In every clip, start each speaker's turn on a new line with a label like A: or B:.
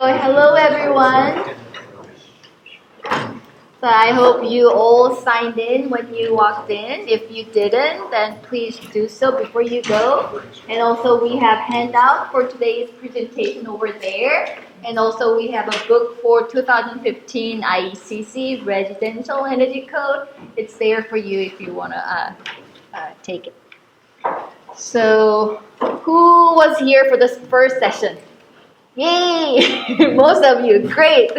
A: So hello everyone. So I hope you all signed in when you walked in. If you didn't, then please do so before you go. And also we have handout for today's presentation over there. And also we have a book for 2015 IECC Residential Energy Code. It's there for you if you want to take it. So who was here for this first session? Yay! Most of you, great.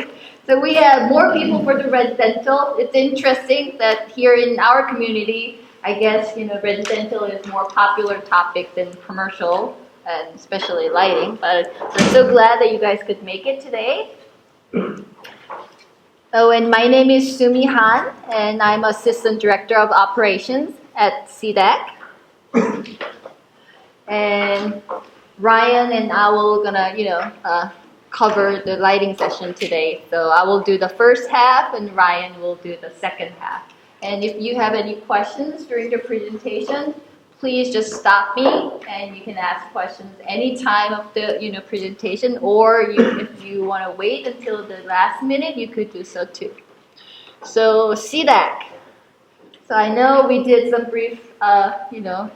A: So we have more people for the residential. It's interesting that here in our community, I guess residential is more popular topic than commercial, and especially lighting. But we're so glad that you guys could make it today. Oh, and my name is Sumi Han, and I'm Assistant Director of Operations at SEDAC. And Ryan and I will cover the lighting session today. So I will do the first half and Ryan will do the second half. And if you have any questions during the presentation, please just stop me and you can ask questions any time of the presentation, or if you want to wait until the last minute, you could do so too. So SEDAC. So I know we did some brief,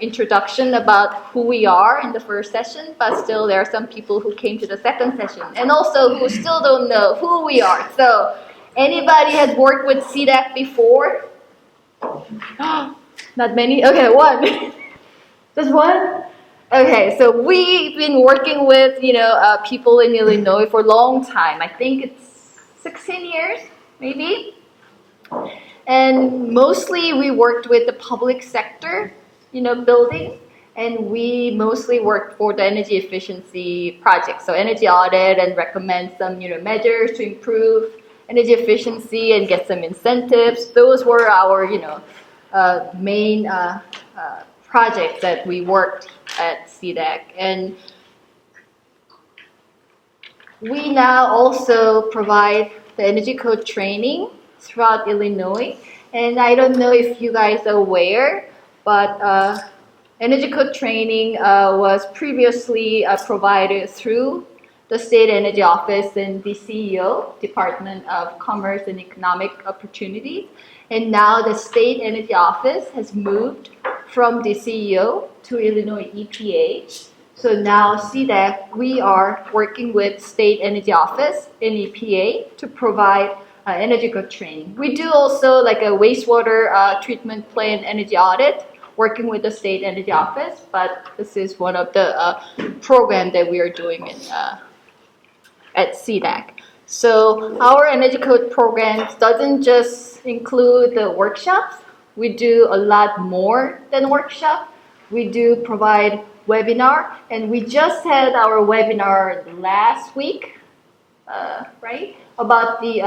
A: introduction about who we are in the first session, but still there are some people who came to the second session and also who still don't know who we are. So anybody has worked with SEDAC before? Not many? Okay, one. Just one? Okay, so we've been working with, people in Illinois for a long time. I think it's 16 years, maybe. And mostly we worked with the public sector, buildings, and we mostly worked for the energy efficiency projects. So energy audit and recommend some, measures to improve energy efficiency and get some incentives. Those were our, main projects that we worked at SEDAC. And we now also provide the energy code training throughout Illinois. And I don't know if you guys are aware, but energy code training was previously provided through the State Energy Office and DCEO, Department of Commerce and Economic Opportunities. And now the State Energy Office has moved from DCEO to Illinois EPA. So now SEDAC, we are working with State Energy Office and EPA to provide energy code training. We do also like a wastewater treatment plant energy audit, working with the State Energy Office, but this is one of the programs that we are doing at SEDAC. So our energy code programs doesn't just include the workshops. We do a lot more than workshop. We do provide webinar, and we just had our webinar last week, right? About the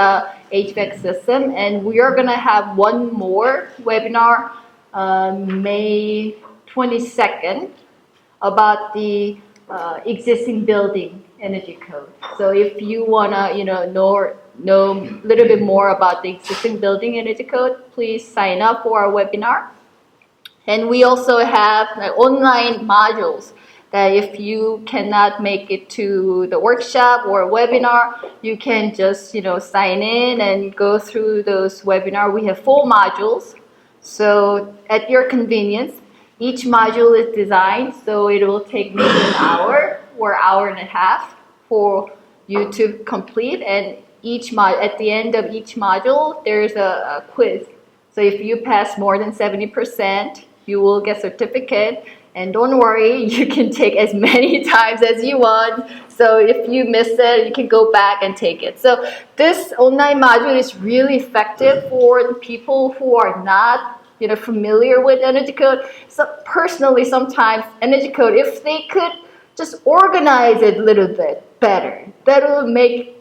A: HVAC system, and we are going to have one more webinar May 22nd about the existing building energy code. So if you want to know a little bit more about the existing building energy code, please sign up for our webinar. And we also have online modules that if you cannot make it to the workshop or webinar, you can just sign in and go through those webinars. We have 4 modules, so at your convenience. Each module is designed so it will take maybe an hour or hour and a half for you to complete. And at the end of each module, there's a quiz. So if you pass more than 70%, you will get a certificate. And don't worry, you can take as many times as you want. So if you miss it, you can go back and take it. So this online module is really effective for the people who are not familiar with energy code. So personally, sometimes energy code, if they could just organize it a little bit better, that will make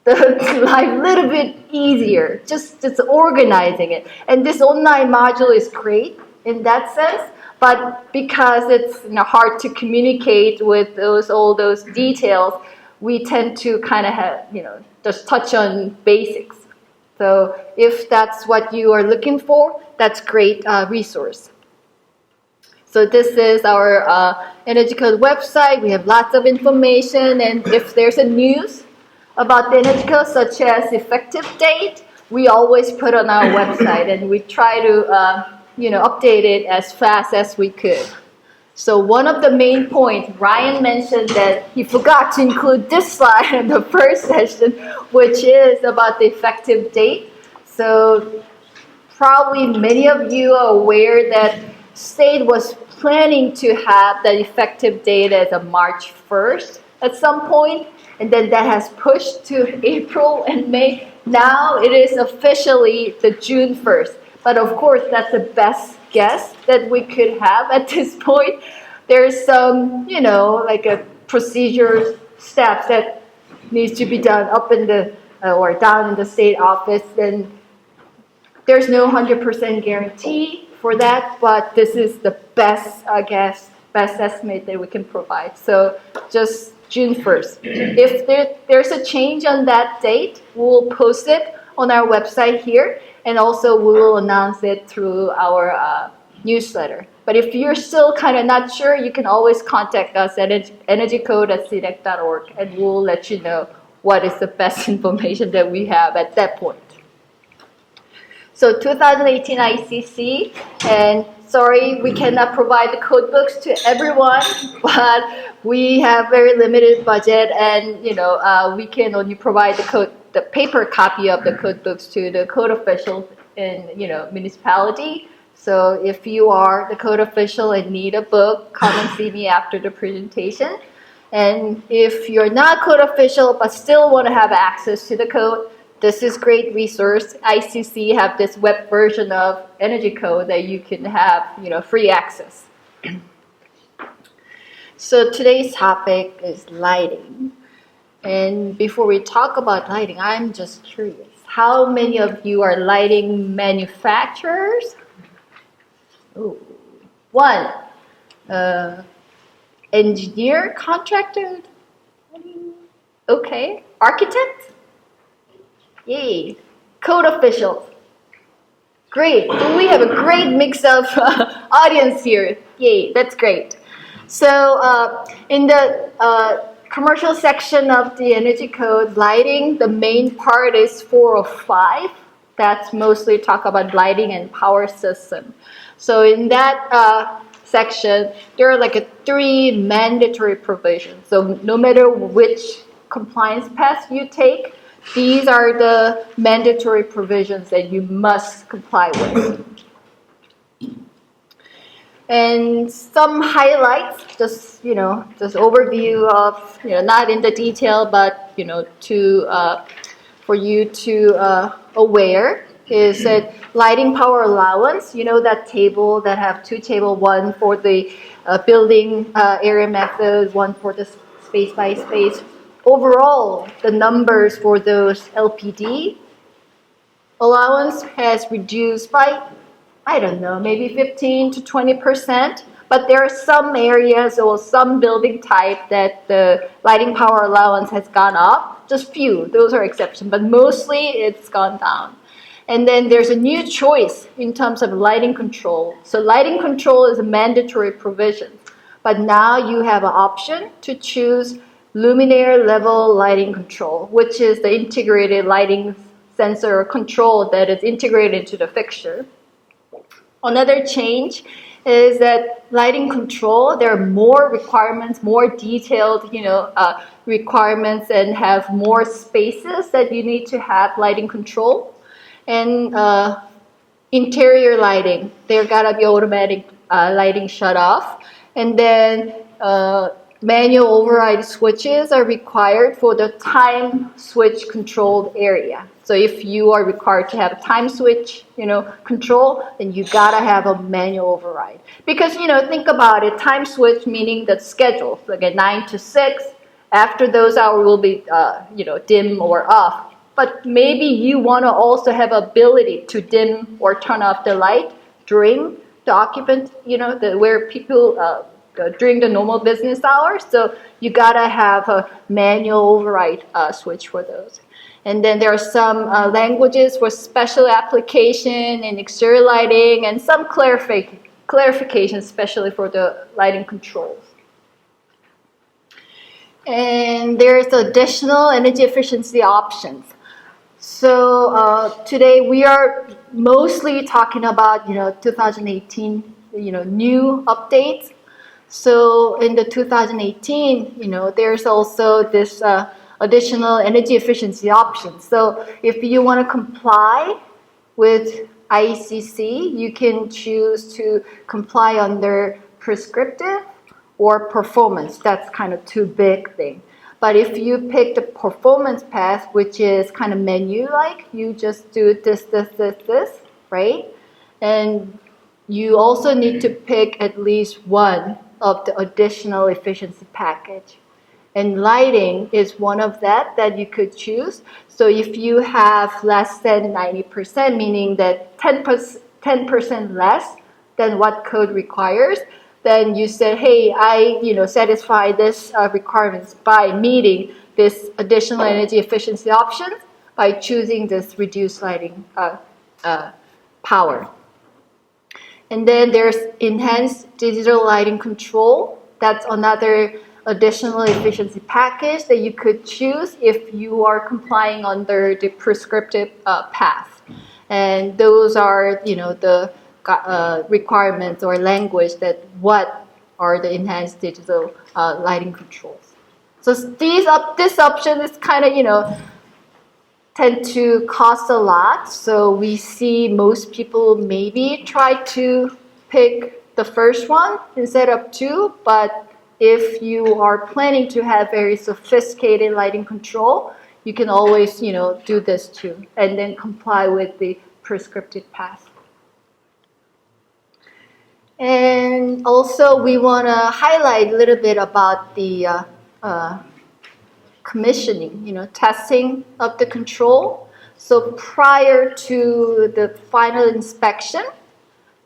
A: the life a little bit easier, just organizing it. And this online module is great in that sense. But because it's hard to communicate with all those details, we tend to kind of have, just touch on basics. So if that's what you are looking for, that's great resource. So this is our Energy Code website. We have lots of information, and if there's a news about the energy code, such as effective date, we always put on our website, and we try to update it as fast as we could. So one of the main points, Ryan mentioned that he forgot to include this slide in the first session, which is about the effective date. So probably many of you are aware that state was planning to have the effective date as of March 1st at some point, and then that has pushed to April and May. Now it is officially the June 1st. But of course, that's the best guess that we could have at this point. There's some, like a procedure steps that needs to be done up in the or down in the state office, and there's no 100% guarantee for that, but this is the best, best estimate that we can provide. So just June 1st. If there's a change on that date, we'll post it on our website here, and also we will announce it through our newsletter. But if you're still kind of not sure, you can always contact us at energycode@sedac.org, and we'll let you know what is the best information that we have at that point. So 2018 IECC, and sorry, we cannot provide the code books to everyone, but we have very limited budget, and we can only provide the paper copy of the code books to the code officials in municipality. So if you are the code official and need a book, come and see me after the presentation. And if you're not code official but still want to have access to the code, this is great resource. ICC have this web version of energy code that you can have, free access. So today's topic is lighting. And before we talk about lighting, I'm just curious. How many of you are lighting manufacturers? Ooh. One. Engineer, contractor? Okay. Architect? Yay. Code officials. Great. We have a great mix of audience here. Yay, that's great. So in the commercial section of the energy code, lighting, the main part is 405. That's mostly talk about lighting and power system. So in that section, there are like 3 mandatory provisions. So no matter which compliance path you take, these are the mandatory provisions that you must comply with. And some highlights, just overview of, not in the detail, but for you to aware, is that lighting power allowance. That table that have 2 tables, one for the building area method, one for the space by space. Overall, the numbers for those LPD allowance has reduced by, I don't know, maybe 15 to 20%. But there are some areas or some building type that the lighting power allowance has gone up. Just few, those are exceptions, but mostly it's gone down. And then there's a new choice in terms of lighting control. So lighting control is a mandatory provision, but now you have an option to choose luminaire level lighting control, which is the integrated lighting sensor control that is integrated into the fixture. Another change is that lighting control, there are more requirements, more detailed, requirements, and have more spaces that you need to have lighting control. And interior lighting, there gotta be automatic lighting shut off. And then manual override switches are required for the time switch controlled area. So if you are required to have a time switch, control, then you gotta have a manual override. Because, think about it, time switch meaning the schedule, like at 9 to 6, after those hours will be, dim or off. But maybe you want to also have ability to dim or turn off the light during the occupant, where people during the normal business hours. So you gotta have a manual override switch for those. And then there are some languages for special application and exterior lighting, and some clarification, especially for the lighting controls. And there's additional energy efficiency options. So today we are mostly talking about 2018 new updates. So in the 2018 there's also this additional energy efficiency option. So if you want to comply with IECC, you can choose to comply under prescriptive or performance. That's kind of two big things. But if you pick the performance path, which is kind of menu-like, you just do this, right? And you also need to pick at least one of the additional efficiency package. And lighting is one of that you could choose. So if you have less than 90%, meaning that 10% less than what code requires, then you said, hey, I satisfy this requirements by meeting this additional energy efficiency option by choosing this reduced lighting power. And then there's enhanced digital lighting control. That's another additional efficiency package that you could choose if you are complying under the prescriptive path. And those are, the requirements or language that what are the enhanced digital lighting controls. So this option is kind of, tend to cost a lot. So we see most people maybe try to pick the first one instead of two, but if you are planning to have very sophisticated lighting control, you can always, do this too, and then comply with the prescriptive path. And also, we want to highlight a little bit about the commissioning, testing of the control. So prior to the final inspection,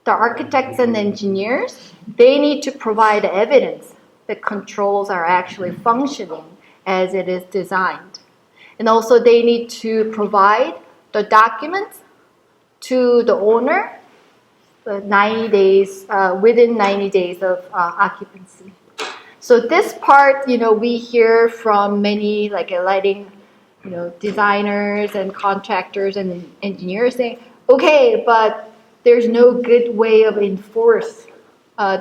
A: the architects and engineers, they need to provide evidence that controls are actually functioning as it is designed. And also they need to provide the documents to the owner 90 days, within 90 days of occupancy. So this part, we hear from many lighting, designers and contractors and engineers saying, okay, but there's no good way of enforce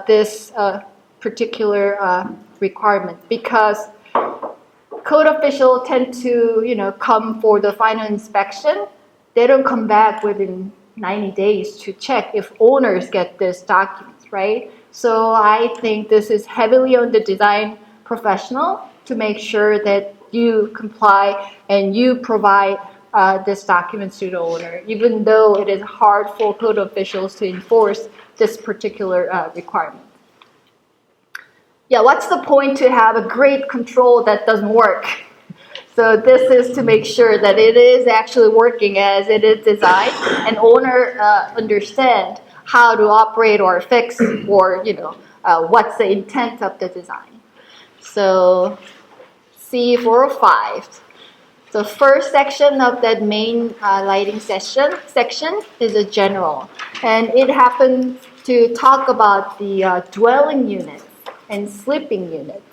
A: this particular requirement, because code officials tend to, come for the final inspection. They don't come back within 90 days to check if owners get this documents, right? So I think this is heavily on the design professional to make sure that you comply and you provide this documents to the owner, even though it is hard for code officials to enforce this particular requirement. Yeah, what's the point to have a great control that doesn't work? So this is to make sure that it is actually working as it is designed, and owner understand how to operate or fix, or what's the intent of the design. So C405. The first section of that main lighting section is a general, and it happens to talk about the dwelling units and sleeping units.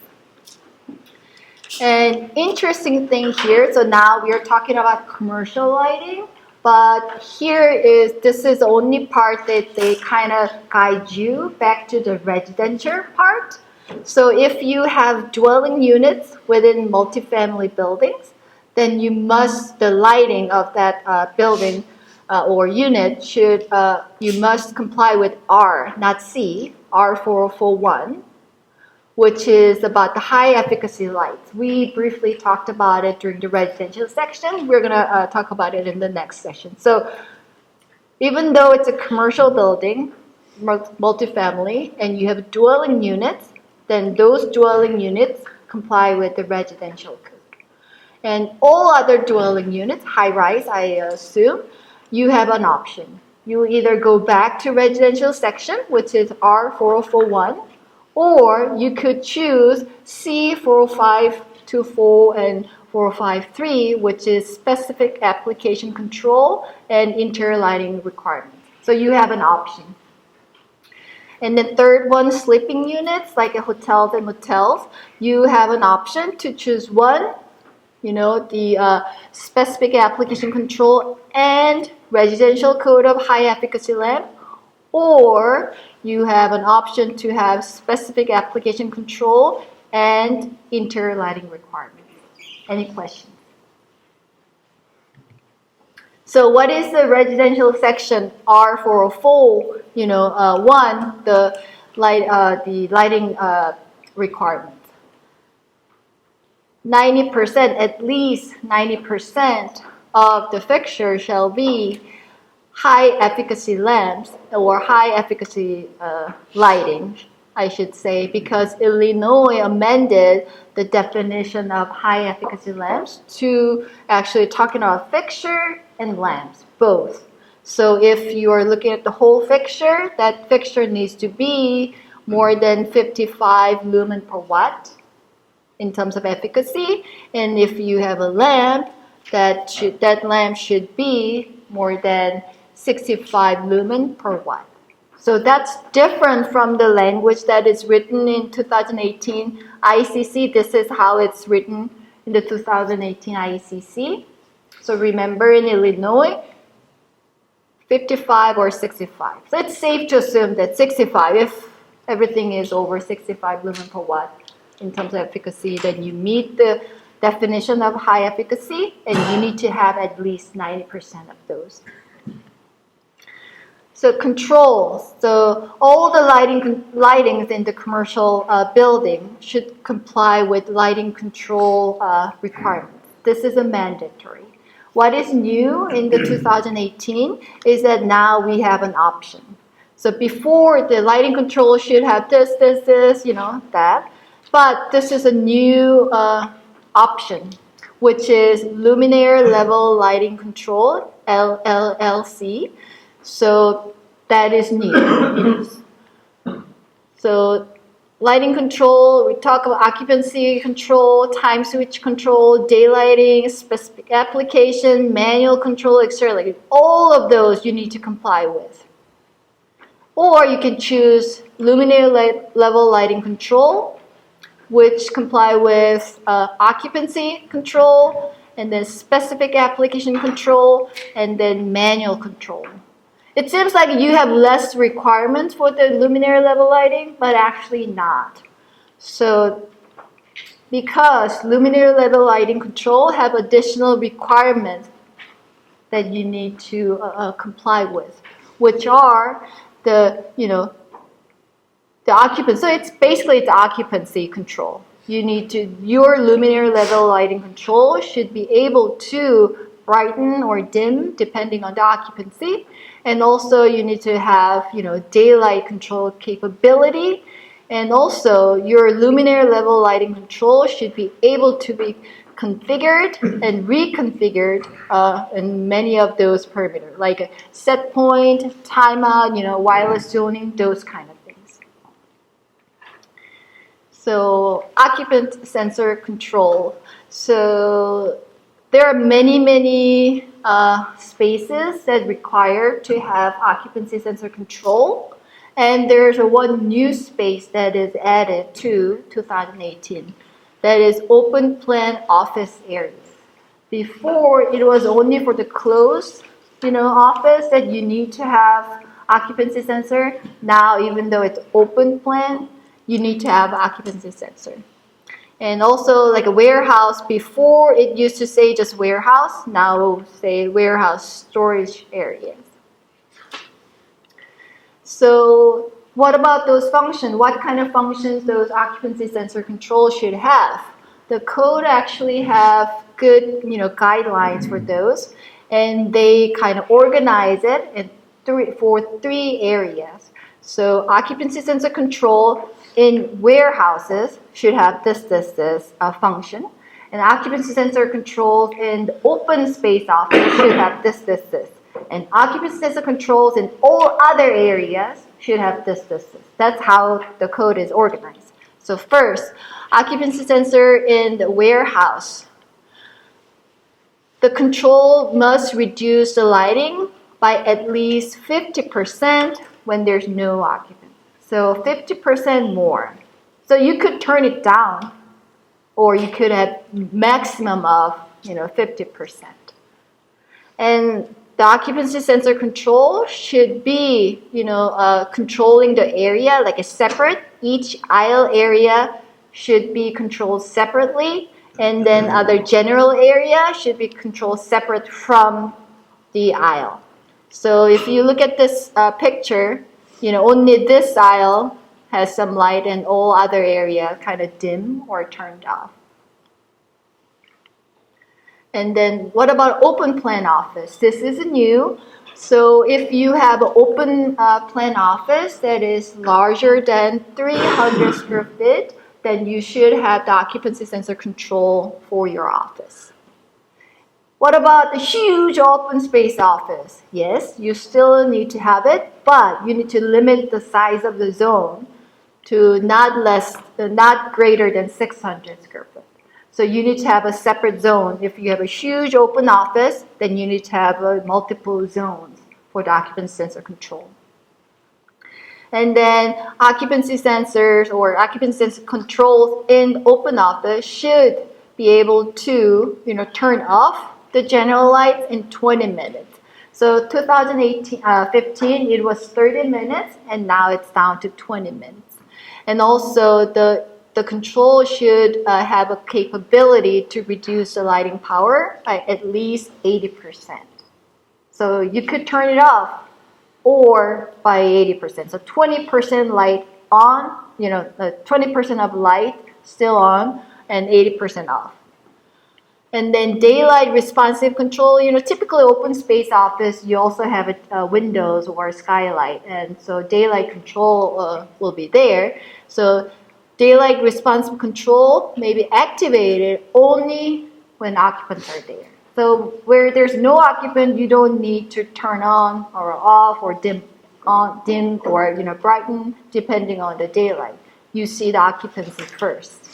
A: And interesting thing here, so now we are talking about commercial lighting, but this is the only part that they kind of guide you back to the residential part. So if you have dwelling units within multifamily buildings, then the lighting of that building or unit you must comply with R, not C, R4041. Which is about the high efficacy lights. We briefly talked about it during the residential section. We're gonna talk about it in the next session. So even though it's a commercial building, multifamily, and you have dwelling units, then those dwelling units comply with the residential code. And all other dwelling units, high-rise, I assume, you have an option. You either go back to residential section, which is R4041, or you could choose C40524 and 453, which is specific application control and interior lighting requirements. So you have an option. And the third one, sleeping units, like hotels and motels, you have an option to choose one, the specific application control and residential code of high efficacy lamp, or you have an option to have specific application control and interior lighting requirements. Any questions? So what is the residential section R404? One, the lighting requirement. 90%, at least 90% of the fixture shall be high efficacy lamps or high efficacy lighting, I should say, because Illinois amended the definition of high efficacy lamps to actually talking about fixture and lamps, both. So if you are looking at the whole fixture, that fixture needs to be more than 55 lumen per watt in terms of efficacy. And if you have a lamp, that lamp should be more than 65 lumen per watt. So that's different from the language that is written in 2018 IECC. This is how it's written in the 2018 IECC. So remember, in Illinois, 55 or 65. So it's safe to assume that 65, if everything is over 65 lumen per watt in terms of efficacy, then you meet the definition of high efficacy, and you need to have at least 90% of those. So controls. So all the lightings in the commercial building should comply with lighting control requirements. This is a mandatory. What is new in the 2018 is that now we have an option. So before, the lighting control should have this, that. But this is a new option, which is luminaire level lighting control, LLC. So that is new. So lighting control, we talk about occupancy control, time switch control, daylighting, specific application, manual control, etc. All of those you need to comply with. Or you can choose luminaire level lighting control, which comply with occupancy control, and then specific application control, and then manual control. It seems like you have less requirements for the luminaire level lighting, but actually not. So because luminaire level lighting control have additional requirements that you need to comply with, which are the occupancy. So it's basically the occupancy control. Your luminaire level lighting control should be able to brighten or dim depending on the occupancy. And also you need to have, daylight control capability. And also your luminaire level lighting control should be able to be configured and reconfigured in many of those parameters, like a set point, timeout, wireless zoning, those kind of things. So occupant sensor control. So there are many spaces that require to have occupancy sensor control. And there's one new space that is added to 2018. That is open plan office areas. Before, it was only for the closed, office that you need to have occupancy sensor. Now, even though it's open plan, you need to have occupancy sensor. And also, like a warehouse, before it used to say just warehouse, now it will say warehouse storage areas. So what about those functions? What kind of functions those occupancy sensor control should have? The code actually have good, guidelines for those, and they kind of organize it for three areas. So occupancy sensor control in warehouses should have this function. And occupancy sensor controls in the open space office should have this. And occupancy sensor controls in all other areas should have this. That's how the code is organized. So first, occupancy sensor in the warehouse. The control must reduce the lighting by at least 50% when there's no occupants. So 50% more. So you could turn it down, or you could have maximum of 50%. And the occupancy sensor control should be controlling the area like a separate. Each aisle area should be controlled separately, and then other general area should be controlled separate from the aisle. So if you look at this picture, only this aisle has some light and all other area kind of dim or turned off. And then what about open plan office? This is new. So if you have an open plan office that is larger than 300 square feet, then you should have the occupancy sensor control for your office. What about the huge open space office? Yes, you still need to have it, but you need to limit the size of the zone to not greater than 600 square feet. So you need to have a separate zone. If you have a huge open office, then you need to have multiple zones for the occupancy sensor control. And then occupancy sensors or occupancy sensor controls in open office should be able to turn off the general lights in 20 minutes. So 2015, it was 30 minutes, and now it's down to 20 minutes. And also the control should have a capability to reduce the lighting power by at least 80%. So you could turn it off or by 80%. So 20% light on, 20% of light still on and 80% off. And then daylight responsive control, typically open space office, you also have windows or skylight. And so daylight control will be there. So daylight responsive control may be activated only when occupants are there. So where there's no occupant, you don't need to turn on or off or dim or brighten depending on the daylight. You see the occupancy first.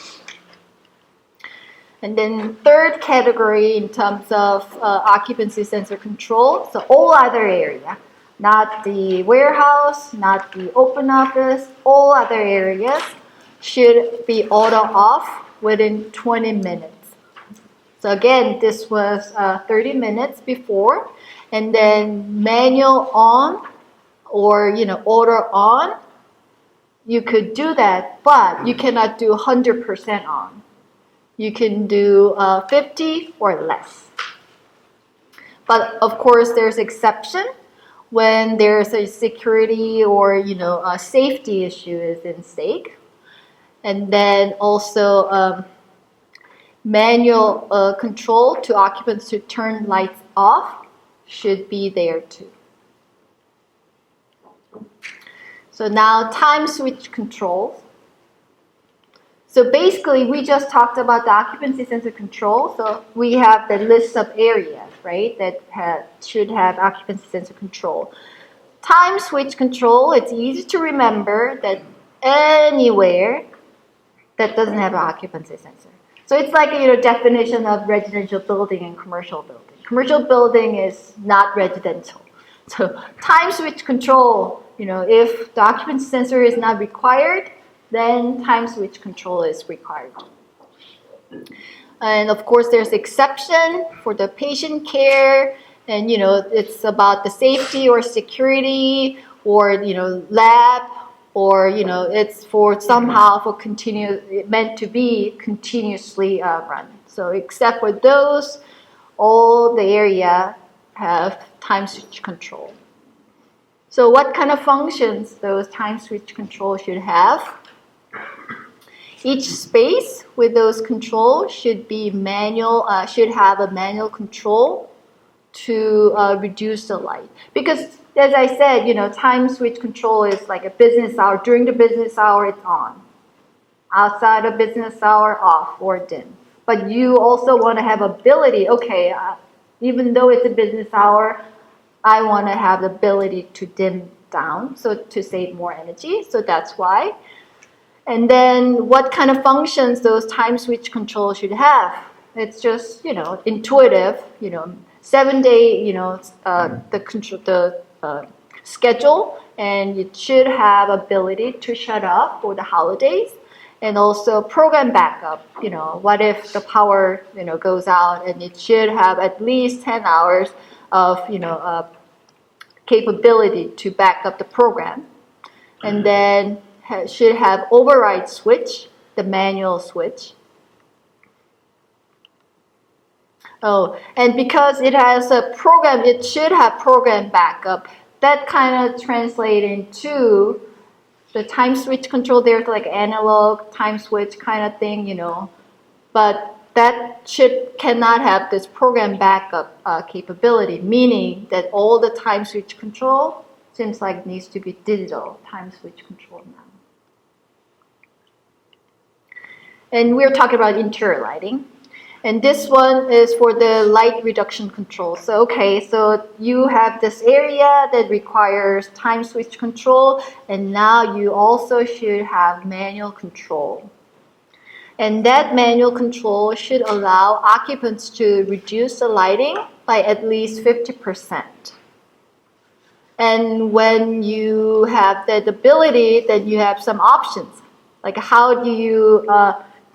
A: And then third category in terms of occupancy sensor control, so all other area, not the warehouse, not the open office, all other areas should be auto off within 20 minutes. So again, this was 30 minutes before, and then manual on or auto on, you could do that, but you cannot do 100% on. You can do 50 or less. But of course, there's exception when there's a security or a safety issue is in stake. And then also manual control to occupants to turn lights off should be there too. So now time switch controls. So basically, we just talked about the occupancy sensor control. So we have the list of areas, right, that should have occupancy sensor control. Time switch control, it's easy to remember that anywhere that doesn't have an occupancy sensor. So it's like a definition of residential building and commercial building. Commercial building is not residential. So time switch control, if the occupancy sensor is not required, then time switch control is required. And of course, there's exception for the patient care, and it's about the safety or security or lab, or it's for somehow for meant to be continuously run. So except for those, all the area have time switch control. So what kind of functions those time switch control should have? Each space with those controls should be manual, should have a manual control to reduce the light. Because as I said, time switch control is like a business hour. During the business hour, it's on. Outside of business hour, off or dim. But you also want to have ability, okay, even though it's a business hour, I want to have the ability to dim down, so to save more energy. So that's why. And then what kind of functions those time switch controls should have? It's just, intuitive, 7-day, the schedule and it should have ability to shut off for the holidays, and also program backup. What if the power goes out, and it should have at least 10 hours of capability to back up the program. And then should have override switch, the manual switch. Oh, and because it has a program, it should have program backup. That kind of translates into the time switch control. There's like analog time switch kind of thing, but that cannot have this program backup capability, meaning that all the time switch control seems like it needs to be digital time switch control now. And we're talking about interior lighting. And this one is for the light reduction control. So you have this area that requires time switch control, and now you also should have manual control. And that manual control should allow occupants to reduce the lighting by at least 50%. And when you have that ability, then you have some options. Like how do you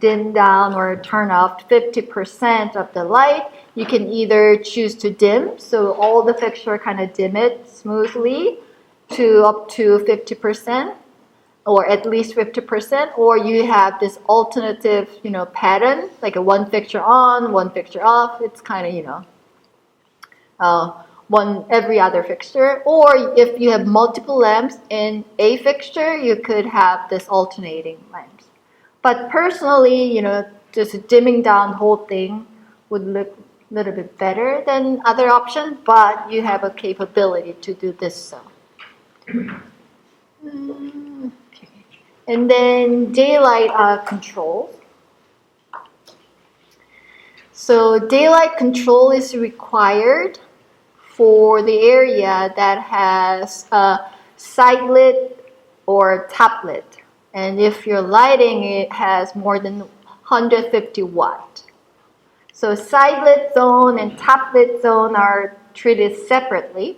A: dim down or turn off 50% of the light? You can either choose to dim, so all the fixture kind of dim it smoothly to up to 50%, or at least 50%, or you have this alternative, pattern, like a one fixture on, one fixture off. It's kind of, one every other fixture. Or if you have multiple lamps in a fixture, you could have this alternating lamps. But personally, just dimming down the whole thing would look a little bit better than other options, but you have a capability to do this so. Okay. And then daylight control. So daylight control is required for the area that has a side lit or top lit. And if you're lighting, it has more than 150 watt. So side lit zone and top lit zone are treated separately.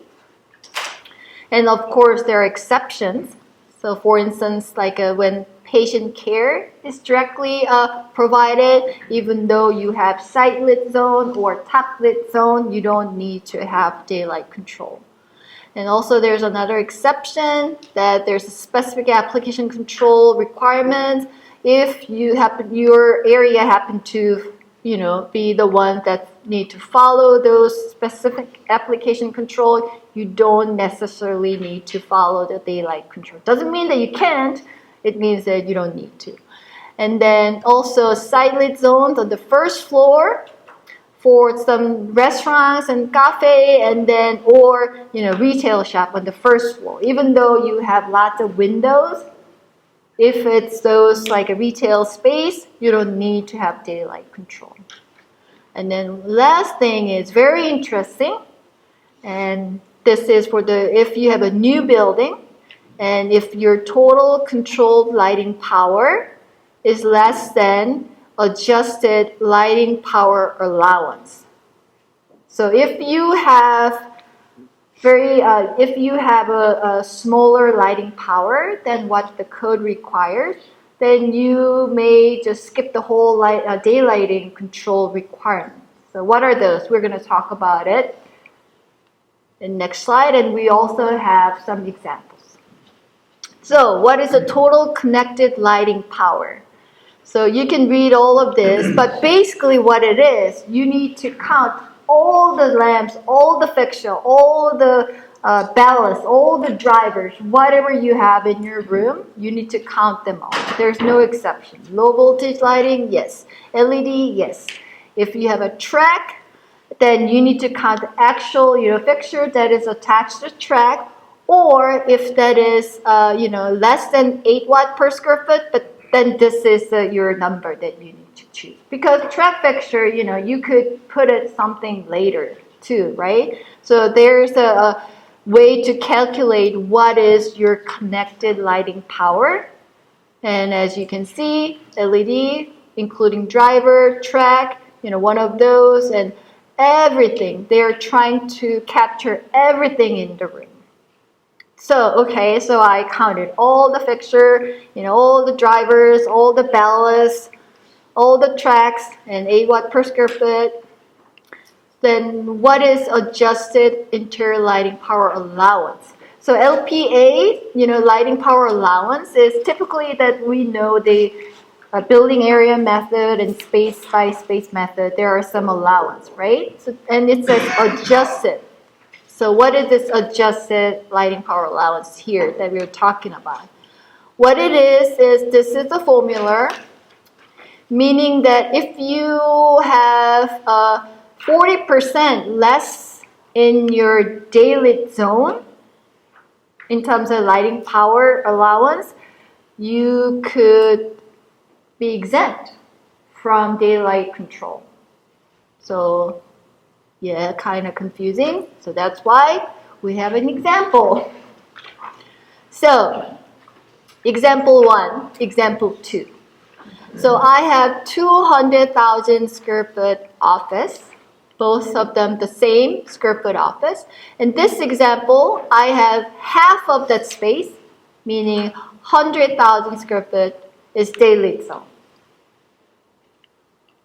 A: And of course, there are exceptions. So for instance, like when patient care is directly provided, even though you have side lit zone or top lit zone, you don't need to have daylight control. And also there's another exception that there's a specific application control requirement. If your area happen to, be the one that need to follow those specific application control, you don't necessarily need to follow the daylight control. Doesn't mean that you can't, it means that you don't need to. And then also side lit zones on the first floor for some restaurants and cafe, and then or retail shop on the first floor. Even though you have lots of windows, if it's those like a retail space, you don't need to have daylight control. And then last thing is very interesting, and this is for if you have a new building, and if your total controlled lighting power is less than adjusted lighting power allowance. So if you have a smaller lighting power than what the code requires, then you may just skip the whole daylighting control requirement. So what are those? We're going to talk about it in the next slide, and we also have some examples. So what is the total connected lighting power? So you can read all of this, but basically what it is, you need to count all the lamps, all the fixture, all the ballast, all the drivers, whatever you have in your room, you need to count them all. There's no exception. Low voltage lighting, yes. LED, yes. If you have a track, then you need to count the actual fixture that is attached to the track, or if that is less than 8 watt per square foot, but then this is your number that you need to choose. Because track fixture, you could put it something later too, right? So there's a way to calculate what is your connected lighting power. And as you can see, LED, including driver, track, one of those, and everything. They're trying to capture everything in the room. So, okay, so I counted all the fixture, all the drivers, all the ballasts, all the tracks, and 8 watt per square foot. Then what is adjusted interior lighting power allowance? So LPA, lighting power allowance is typically that we know the building area method and space by space method, there are some allowance, right? So, and it says adjusted. So what is this adjusted lighting power allowance here that we're talking about? What it is this is the formula, meaning that if you have 40% less in your daylit zone in terms of lighting power allowance, you could be exempt from daylight control. So yeah, kind of confusing. So that's why we have an example. So example 1, example 2. So I have 200,000 square foot office, both of them the same square foot office. In this example, I have half of that space, meaning 100,000 square foot is daylit zone.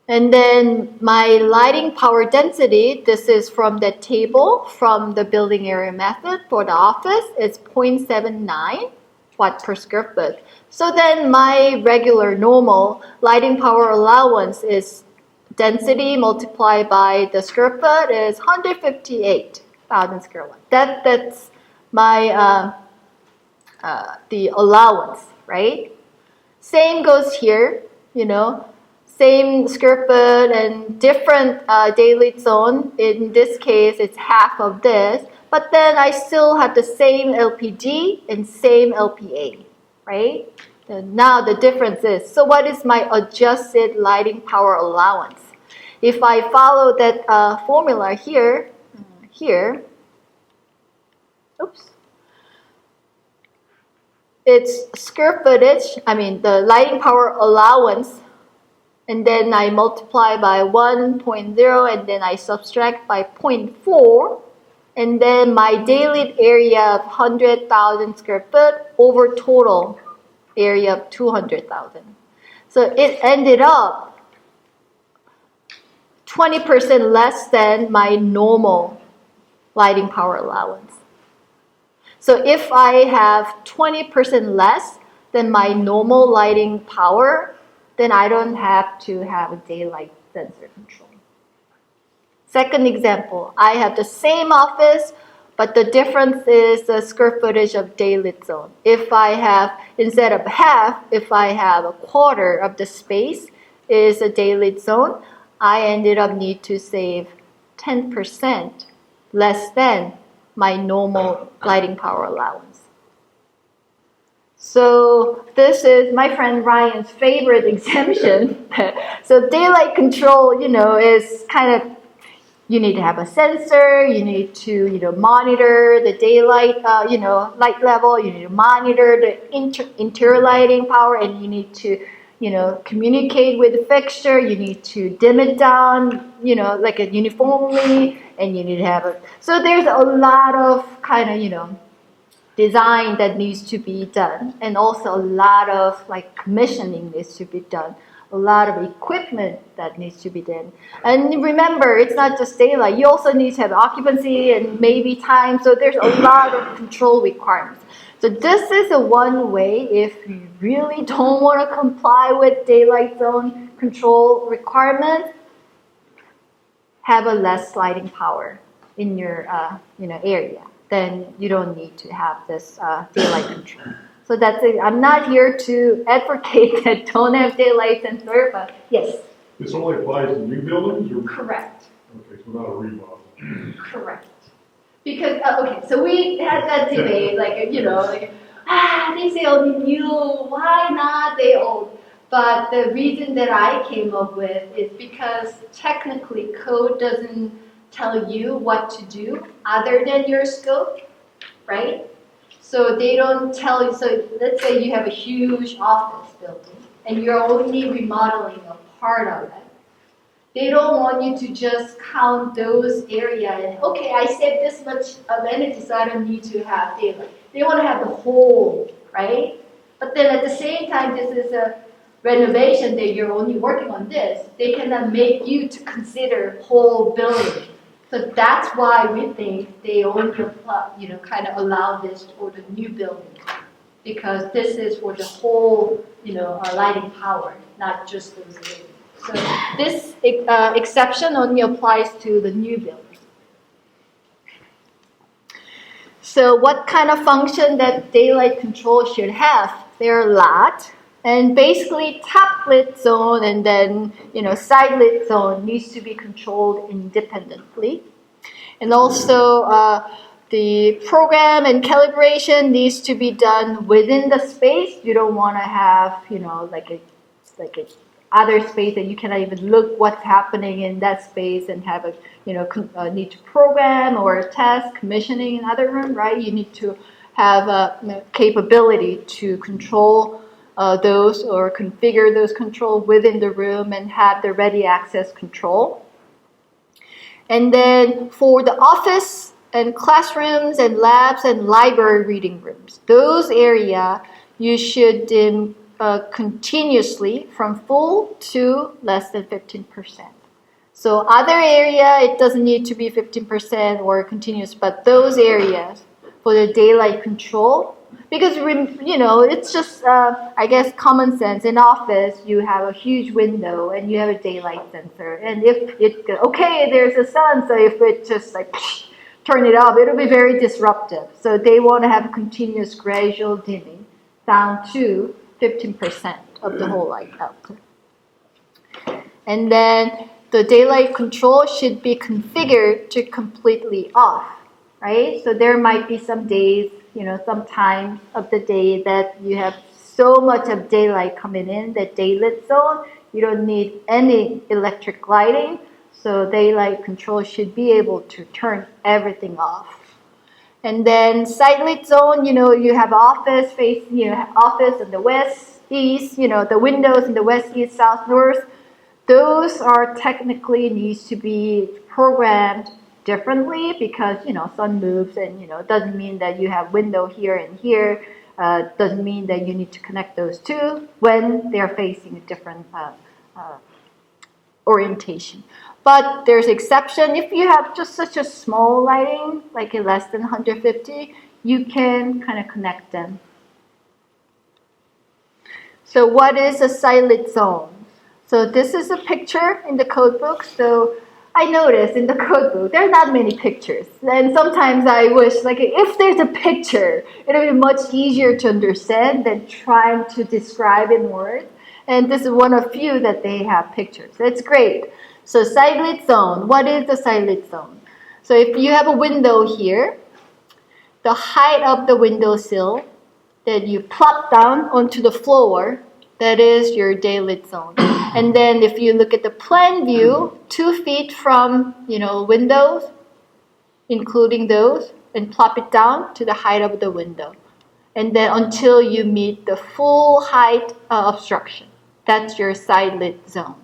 A: And then my lighting power density, this is from the table, from the building area method for the office, is 0.79 watt per square foot. So then my regular normal lighting power allowance is density multiplied by the square foot is 158,000 square watt. That's my the allowance, right? Same goes here, same square foot and different daylit zone. In this case, it's half of this. But then I still have the same LPG and same LPA, right? And now the difference is, so what is my adjusted lighting power allowance? If I follow that formula here, oops. It's square footage, the lighting power allowance, and then I multiply by 1.0, and then I subtract by 0.4, and then my daylit area of 100,000 square foot over total area of 200,000. So it ended up 20% less than my normal lighting power allowance. So if I have 20% less than my normal lighting power, then I don't have to have a daylight sensor control. Second example, I have the same office, but the difference is the square footage of daylit zone. If I have, instead of half, if I have a quarter of the space is a daylit zone, I ended up need to save 10% less than my normal lighting power allowance. So this is my friend Ryan's favorite exemption. So daylight control, is kind of, you need to have a sensor, you need to, monitor the daylight, light level, you need to monitor the interior lighting power, and you need to, communicate with the fixture, you need to dim it down, like a uniformly, and you need to have it. So there's a lot of kind of, design that needs to be done, and also a lot of commissioning needs to be done, a lot of equipment that needs to be done. And remember, it's not just daylight, you also need to have occupancy and maybe time, so there's a lot of control requirements. So this is a one way if you really don't want to comply with daylight zone control requirements, have a less lighting power in your area. Then you don't need to have this daylight control. So that's it. I'm not here to advocate that don't have daylight sensor, but yes.
B: This only applies to new buildings? Or?
A: Correct.
B: Okay, so not a remodel.
A: Correct. Because, okay, so we had that debate, they say only new, why not they old? But the reason that I came up with is because technically code doesn't tell you what to do other than your scope, right? So they don't tell you, so let's say you have a huge office building and you're only remodeling a part of it. They don't want you to just count those areas and, okay, I saved this much of energy, so I don't need to have daylight. They want to have the whole, right? But then at the same time, this is a renovation that you're only working on this. They cannot make you to consider whole building. So that's why we think they only apply, kind of allow this for the new building, because this is for the whole, lighting power, not just those areas. So this exception only applies to the new building. So what kind of function that daylight control should have? There are a lot. And basically top lit zone and then side lit zone needs to be controlled independently. And also the program and calibration needs to be done within the space. You don't want to have like a other space that you cannot even look what's happening in that space and have a need to program or test commissioning in other room, right? You need to have a capability to control those or configure those control within the room and have the ready access control. And then for the office and classrooms and labs and library reading rooms, those area you should dim continuously from full to less than 15%. So other area, it doesn't need to be 15% or continuous, but those areas for the daylight control, because it's just I guess common sense. In office, you have a huge window and you have a daylight sensor, and if there's a sun, so if it just like turn it off, it'll be very disruptive. So they want to have continuous gradual dimming down to 15% of the whole light output. And then the daylight control should be configured to completely off, right? So there might be some days, some times of the day that you have so much of daylight coming in, that daylit zone, you don't need any electric lighting. So daylight control should be able to turn everything off. And then side lit zone, you have office facing, office in the west, east, the windows in the west, east, south, north. Those are technically needs to be programmed differently because, sun moves and, it doesn't mean that you have window here and here. Doesn't mean that you need to connect those two when they're facing a different orientation. But there's exception. If you have just such a small lighting, like less than 150, you can kind of connect them. So what is a side lit zone? So this is a picture in the code book. So I noticed in the code book, there are not many pictures. And sometimes I wish, if there's a picture, it'll be much easier to understand than trying to describe in words. And this is one of few that they have pictures. It's great. So side lit zone, what is the side lit zone? So if you have a window here, the height of the windowsill that you plop down onto the floor, that is your daylit zone. And then if you look at the plan view, 2 feet from, windows, including those, and plop it down to the height of the window. And then until you meet the full height obstruction. That's your side lit zone.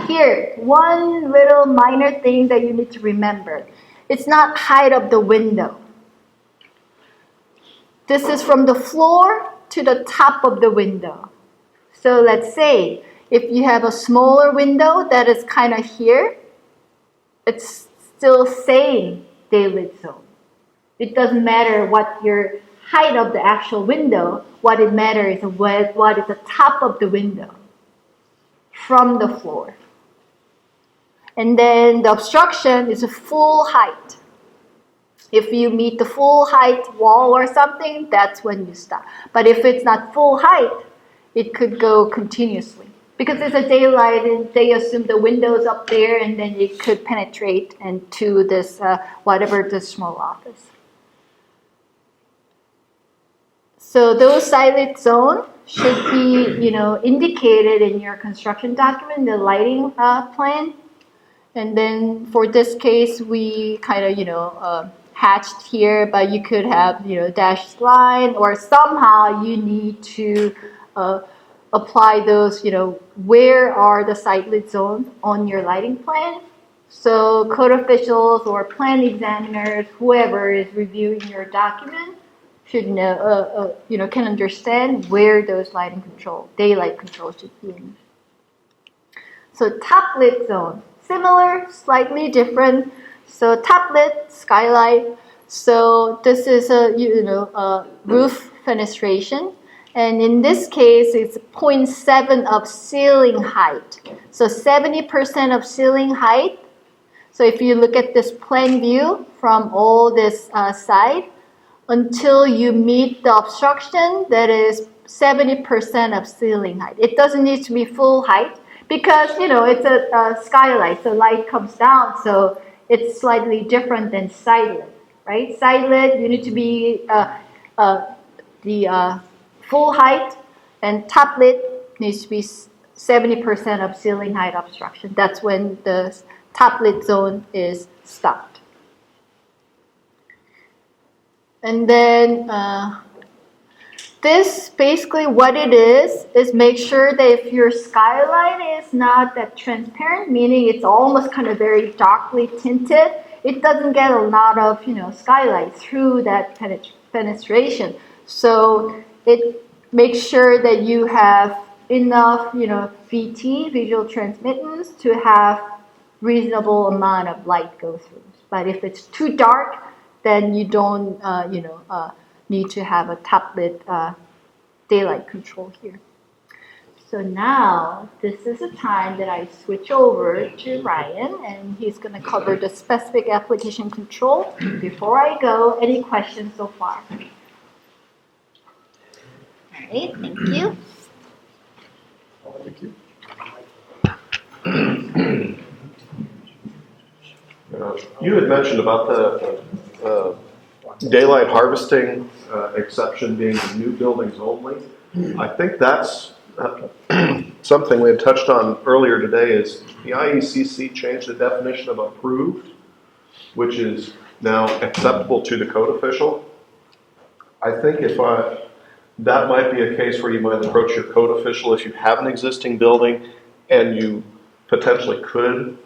A: Here, one little minor thing that you need to remember. It's not height of the window. This is from the floor to the top of the window. So let's say if you have a smaller window that is kind of here, it's still same daylit zone. It doesn't matter what your height of the actual window. What it matters is what is the top of the window from the floor. And then the obstruction is a full height. If you meet the full height wall or something, that's when you stop. But if it's not full height, it could go continuously. Because it's a daylight and they assume the window's up there and then it could penetrate into this, this small office. So those side lit zone should be, indicated in your construction document, the lighting plan. And then for this case, we kind of, hatched here, but you could have, dashed line, or somehow you need to apply those, where are the site lit zones on your lighting plan. So code officials or plan examiners, whoever is reviewing your document, should know, can understand where those daylight control should be in. So top lit zone, similar, slightly different. So top lit, skylight. So this is a roof fenestration. And in this case, it's 0.7 of ceiling height. So 70% of ceiling height. So if you look at this plan view from all this side, until you meet the obstruction, that is 70% of ceiling height. It doesn't need to be full height because, it's a skylight, so light comes down, so it's slightly different than side lit, right? Side lit, you need to be the full height, and top lit needs to be 70% of ceiling height obstruction. That's when the top lit zone is stopped. And then this basically what it is make sure that if your skylight is not that transparent, meaning it's almost kind of very darkly tinted, it doesn't get a lot of skylight through that fenestration. So it makes sure that you have enough VT, visual transmittance, to have reasonable amount of light go through. But if it's too dark, then you don't, need to have a top lit daylight control here. So now this is the time that I switch over to Ryan, and he's going to cover the specific application control. Before I go, any questions so far? All right, thank you.
C: Thank you. You had mentioned about the daylight harvesting exception being in new buildings only. I think that's something we had touched on earlier today. Is the IECC changed the definition of approved, which is now acceptable to the code official. I think that might be a case where you might approach your code official if you have an existing building and you potentially could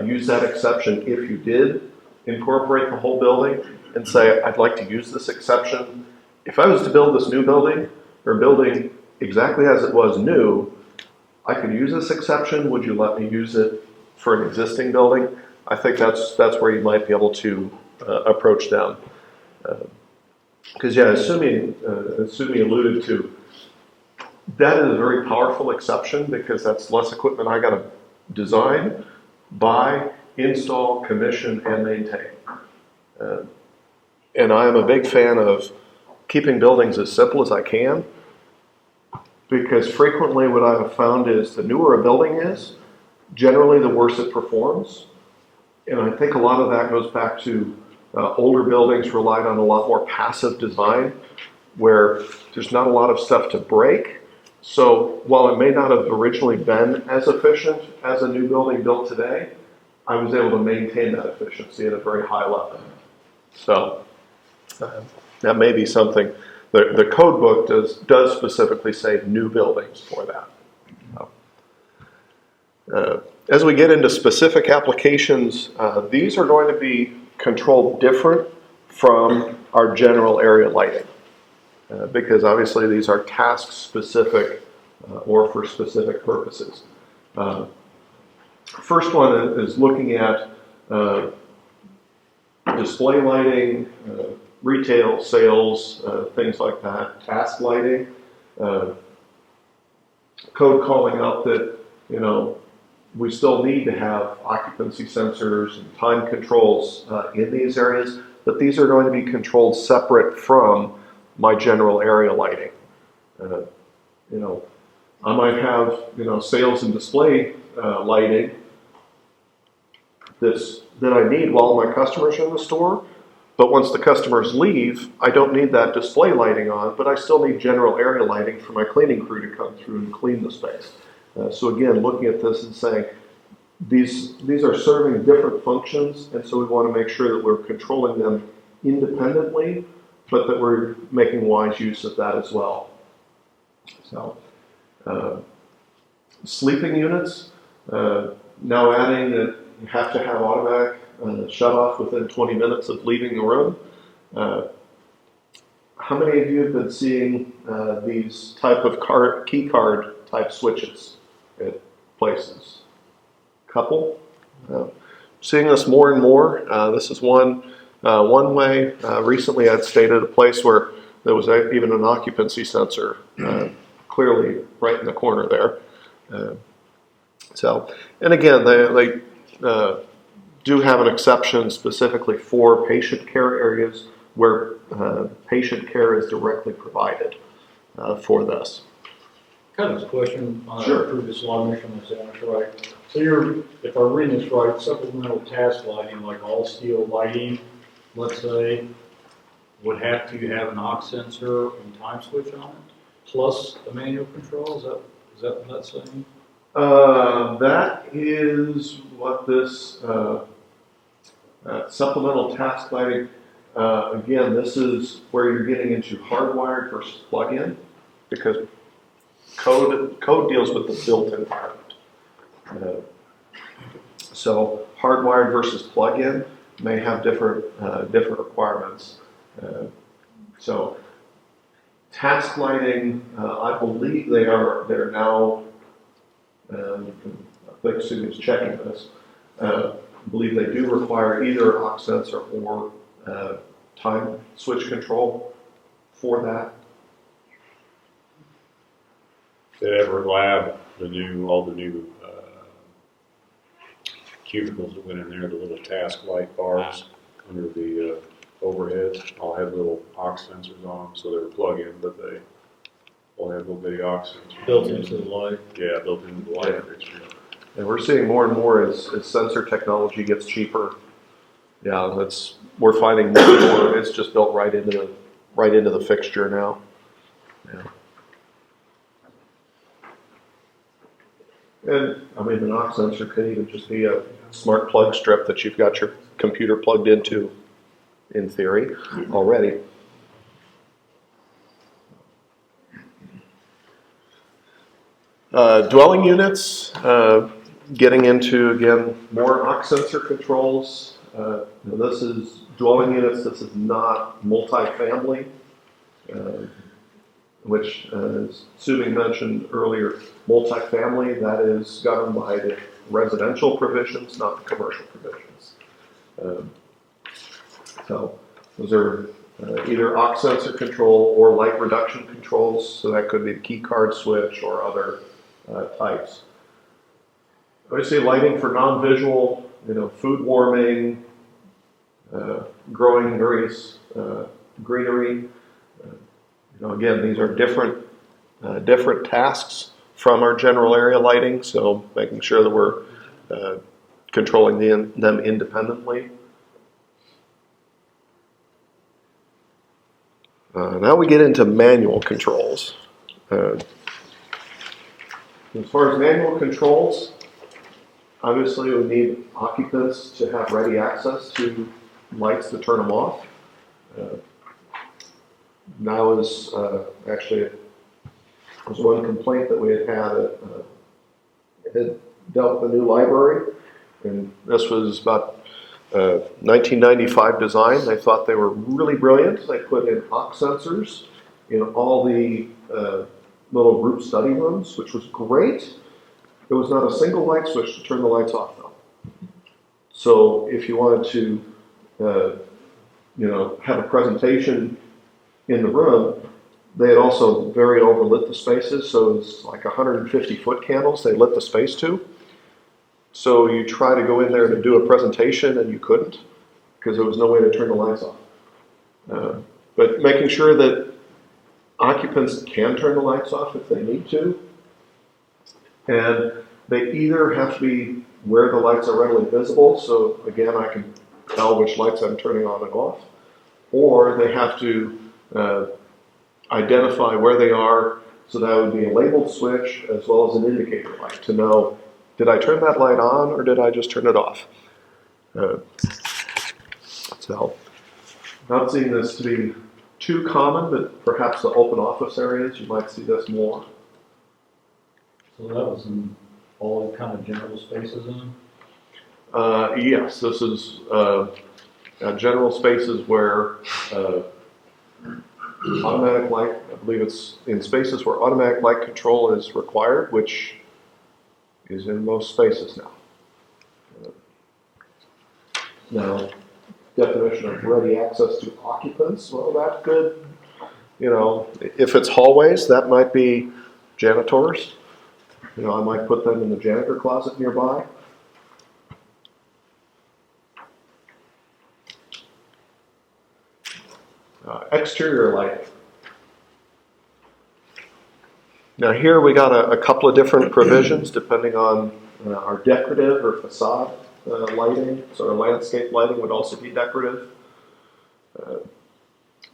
C: use that exception if you did incorporate the whole building, and say, I'd like to use this exception. If I was to build this new building, or building exactly as it was new, I could use this exception. Would you let me use it for an existing building? I think that's where you might be able to approach them. Because as Sumi alluded to, that is a very powerful exception because that's less equipment I got to design, buy, install, commission, and maintain. And I am a big fan of keeping buildings as simple as I can, because frequently what I have found is the newer a building is, generally the worse it performs. And I think a lot of that goes back to older buildings relied on a lot more passive design, where there's not a lot of stuff to break. So while it may not have originally been as efficient as a new building built today, I was able to maintain that efficiency at a very high level. So that may be something. The code book does specifically say new buildings for that. As we get into specific applications, these are going to be controlled different from our general area lighting, because obviously these are task specific or for specific purposes. First one is looking at display lighting, retail sales, things like that, task lighting, code calling out that, we still need to have occupancy sensors and time controls in these areas, but these are going to be controlled separate from my general area lighting. I might have, sales and display lighting that I need while my customers are in the store, but once the customers leave, I don't need that display lighting on, but I still need general area lighting for my cleaning crew to come through and clean the space. So again, looking at this and saying, these are serving different functions, and so we want to make sure that we're controlling them independently, but that we're making wise use of that as well. So Sleeping units, now adding that you have to have automatic shut off within 20 minutes of leaving the room. How many of you have been seeing these type of key card type switches at places? Couple? Seeing this more and more. This is one way. Recently I'd stayed at a place where there was even an occupancy sensor clearly right in the corner there. And again, they do have an exception specifically for patient care areas where patient care is directly provided for this.
B: Kind of a question on
C: Sure.
B: our previous law mission, is that right? So if I'm reading this right, supplemental task lighting, like all steel lighting, let's say, would have to have an aux sensor and time switch on it, plus a manual control, is that what that's saying?
C: That is what this supplemental task lighting, again, this is where you're getting into hardwired versus plug-in, because code deals with the built environment. So hardwired versus plug-in may have different requirements. So task lighting, I believe they're now. I think Sue's checking this. I believe they do require either aux sensor or time switch control for that.
D: Did ever lab all the new cubicles that went in there, the little task light bars under the overhead, all had little aux sensors on them, so they were plug-in, but they all had little bitty aux sensors.
B: Built into the light?
D: Yeah, built into the light fixture.
C: And we're seeing more and more as sensor technology gets cheaper. Yeah, we're finding more and more. It's just built right into the fixture now. Yeah. And I mean, an aux sensor could even just be a smart plug strip that you've got your computer plugged into, in theory, already. Dwelling units, getting into, again, more aux sensor controls. This is dwelling units. This is not multifamily, which, as Sue mentioned earlier, multifamily, that is governed by the residential provisions, not the commercial provisions. So those are either aux sensor control or light reduction controls. So that could be the key card switch or other types. Obviously, lighting for non-visual, food warming, growing various greenery. Again, these are different tasks from our general area lighting, so making sure that we're controlling them independently. Now we get into manual controls. As far as manual controls, obviously we need occupants to have ready access to lights to turn them off. Now is actually was one complaint that we had dealt with a new library, and this was about 1995 design. They thought they were really brilliant. They put in aux sensors in all the little group study rooms, which was great. There was not a single light switch to turn the lights off, though. So if you wanted to, have a presentation in the room, they had also very overlit the spaces. So it was like 150-foot candles they lit the space to. So you try to go in there to do a presentation and you couldn't because there was no way to turn the lights off. But making sure that occupants can turn the lights off if they need to. And they either have to be where the lights are readily visible, so again, I can tell which lights I'm turning on and off, or they have to identify where they are, so that would be a labeled switch as well as an indicator light to know, did I turn that light on or did I just turn it off? So, not seeing this to be too common, but perhaps the open office areas, you might see this more.
B: So that was in all kind of general spaces in?
C: Yes, this is general spaces where automatic light, I believe it's in spaces where automatic light control is required, which is in most spaces now. Now, definition of ready access to occupants, well, that could, if it's hallways, that might be janitors. I might put them in the janitor closet nearby. Exterior lighting. Now here we got a couple of different provisions depending on our decorative or facade lighting. So our landscape lighting would also be decorative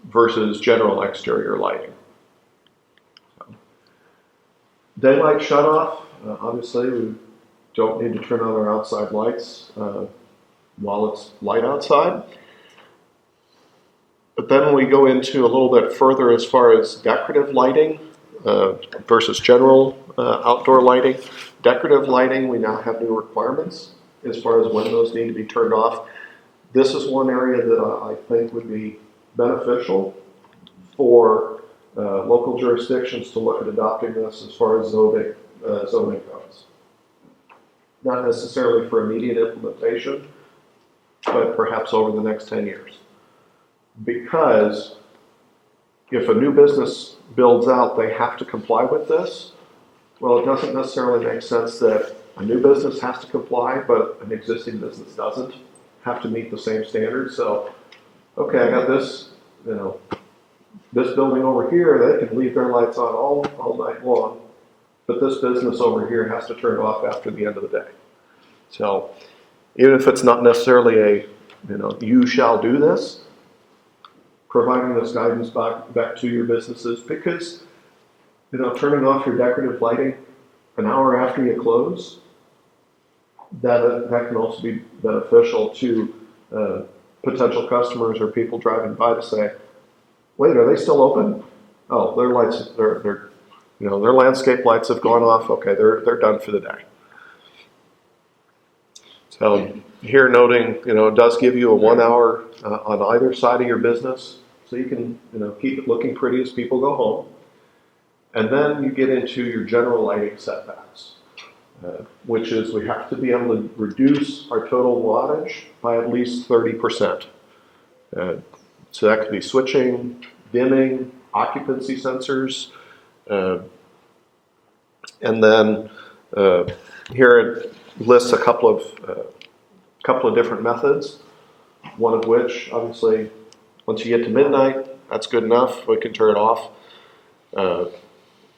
C: versus general exterior lighting. Daylight shutoff, obviously we don't need to turn on our outside lights while it's light outside. But then we go into a little bit further as far as decorative lighting versus general outdoor lighting. Decorative lighting, we now have new requirements as far as when those need to be turned off. This is one area that I think would be beneficial for local jurisdictions to look at adopting this as far as zoning goes. Not necessarily for immediate implementation, but perhaps over the next 10 years. Because if a new business builds out, they have to comply with this. Well, it doesn't necessarily make sense that a new business has to comply, but an existing business doesn't have to meet the same standards. So, okay, I got this, this building over here, they can leave their lights on all night long, but this business over here has to turn it off after the end of the day. So, even if it's not necessarily you shall do this, providing this guidance back to your businesses, because turning off your decorative lighting an hour after you close, that can also be beneficial to potential customers or people driving by to say, wait, are they still open? Oh, their lights, their landscape lights have gone off. Okay, they're done for the day. So here noting, it does give you a 1 hour on either side of your business, so you can, keep it looking pretty as people go home. And then you get into your general lighting setbacks, which is we have to be able to reduce our total wattage by at least 30%. So that could be switching, dimming, occupancy sensors, and then here it lists a couple of different methods. One of which, obviously, once you get to midnight, that's good enough. We can turn it off.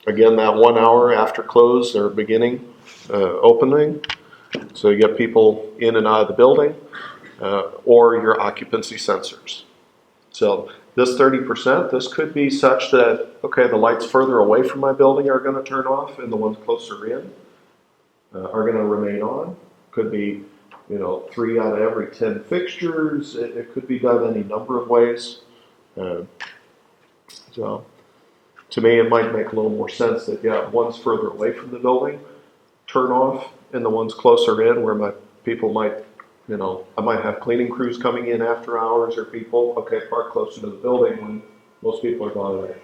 C: Again, that 1 hour after close or beginning opening, so you get people in and out of the building, or your occupancy sensors. So this 30%, this could be such that, okay, the lights further away from my building are going to turn off, and the ones closer in are going to remain on. Could be 3 out of every 10 fixtures. It could be done any number of ways. So to me, it might make a little more sense that, one's further away from the building, turn off, and the ones closer in where my people might, I might have cleaning crews coming in after hours or people, okay, park closer to the building when most people are gone away.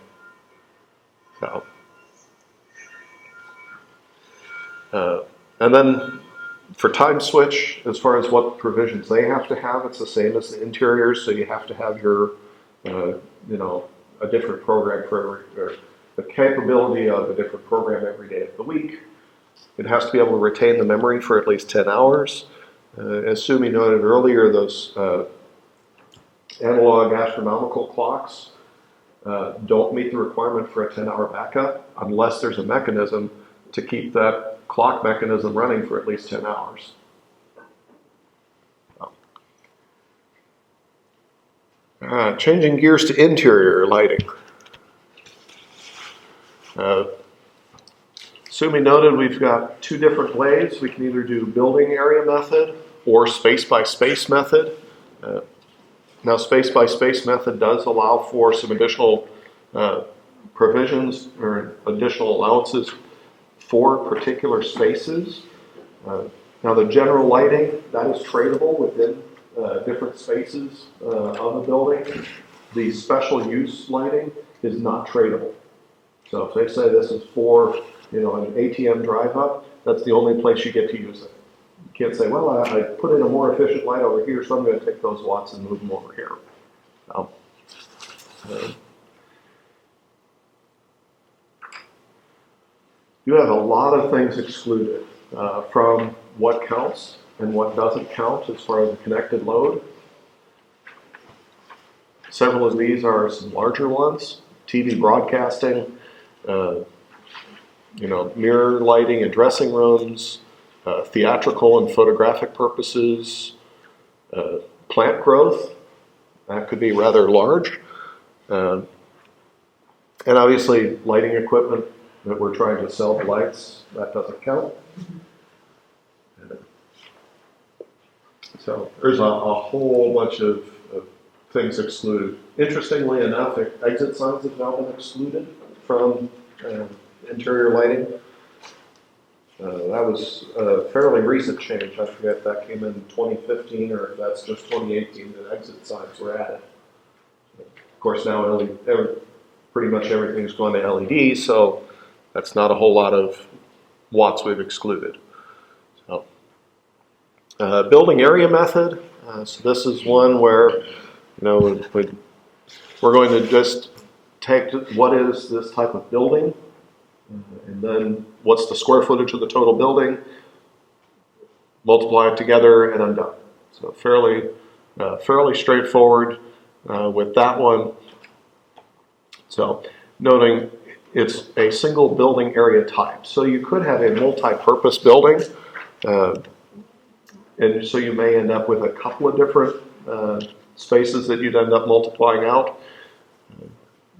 C: So, and then for time switch, as far as what provisions they have to have, it's the same as the interiors. So you have to have your, a different program for the capability of a different program every day of the week. It has to be able to retain the memory for at least 10 hours. As Sumi noted earlier, those analog astronomical clocks don't meet the requirement for a 10-hour backup unless there's a mechanism to keep that clock mechanism running for at least 10 hours. Changing gears to interior lighting. Sumi noted we've got 2 different ways. We can either do building area method or space by space method. Now space by space method does allow for some additional provisions or additional allowances for particular spaces. Now the general lighting, that is tradable within different spaces of the building. The special use lighting is not tradable. So if they say this is for, an ATM drive up, that's the only place you get to use it. You can't say, well, I put in a more efficient light over here, so I'm going to take those watts and move them over here. No. You have a lot of things excluded from what counts and what doesn't count as far as the connected load. Several of these are some larger ones: TV broadcasting, mirror lighting in dressing rooms, theatrical and photographic purposes, plant growth, that could be rather large, and obviously lighting equipment that we're trying to sell the lights, that doesn't count. So there's a whole bunch of things excluded. Interestingly enough, exit signs have now been excluded from interior lighting. That was a fairly recent change. I forget if that came in 2015 or if that's just 2018 that exit signs were added. Of course, now pretty much everything's gone to LED, so that's not a whole lot of watts we've excluded. So, building area method. So this is one where, we're going to just take what is this type of building, and then what's the square footage of the total building, multiply it together, and I'm done. So fairly straightforward with that one. So noting it's a single building area type. So you could have a multi-purpose building, and so you may end up with a couple of different spaces that you'd end up multiplying out.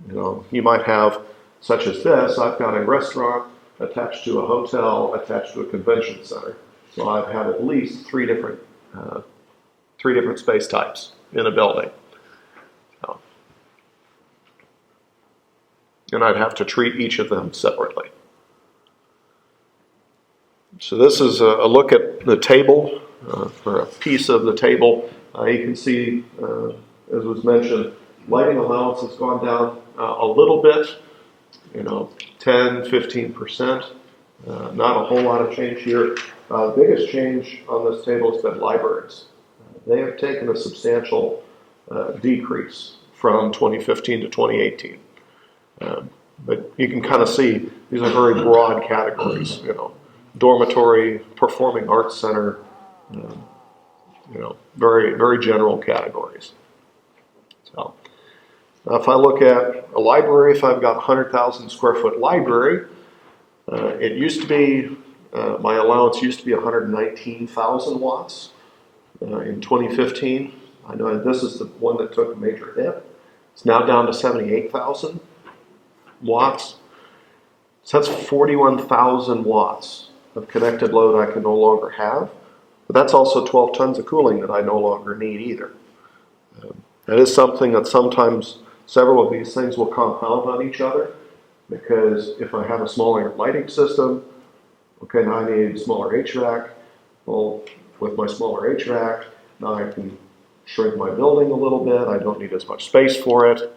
C: You might have, such as this, I've got a restaurant attached to a hotel, attached to a convention center. So I've had at least three different space types in a building. And I'd have to treat each of them separately. So this is a look at the table, or a piece of the table. You can see, as was mentioned, lighting allowance has gone down a little bit, 10-15%. Not a whole lot of change here. The biggest change on this table has been libraries. They have taken a substantial decrease from 2015 to 2018. But you can kind of see these are very broad categories, dormitory, performing arts center, very, very general categories. So if I look at a library, if I've got a 100,000 square foot library, it used to be, my allowance used to be 119,000 watts in 2015. I know this is the one that took a major hit. It's now down to 78,000 watts. So that's 41,000 watts of connected load I can no longer have. But that's also 12 tons of cooling that I no longer need either. That is something that sometimes several of these things will compound on each other, because if I have a smaller lighting system, okay, now I need smaller HVAC. Well, with my smaller HVAC, now I can shrink my building a little bit. I don't need as much space for it.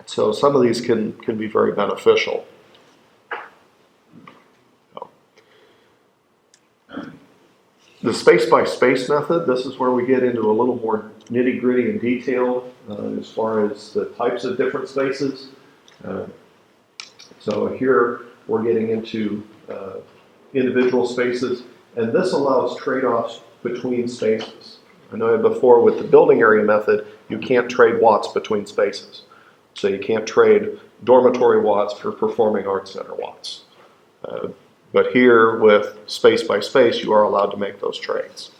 C: So some of these can be very beneficial. The space-by-space method, this is where we get into a little more nitty-gritty and detail as far as the types of different spaces. So here we're getting into individual spaces, and this allows trade-offs between spaces. I know before with the building area method, you can't trade watts between spaces. So you can't trade dormitory watts for performing arts center watts. But here with space by space, you are allowed to make those trades.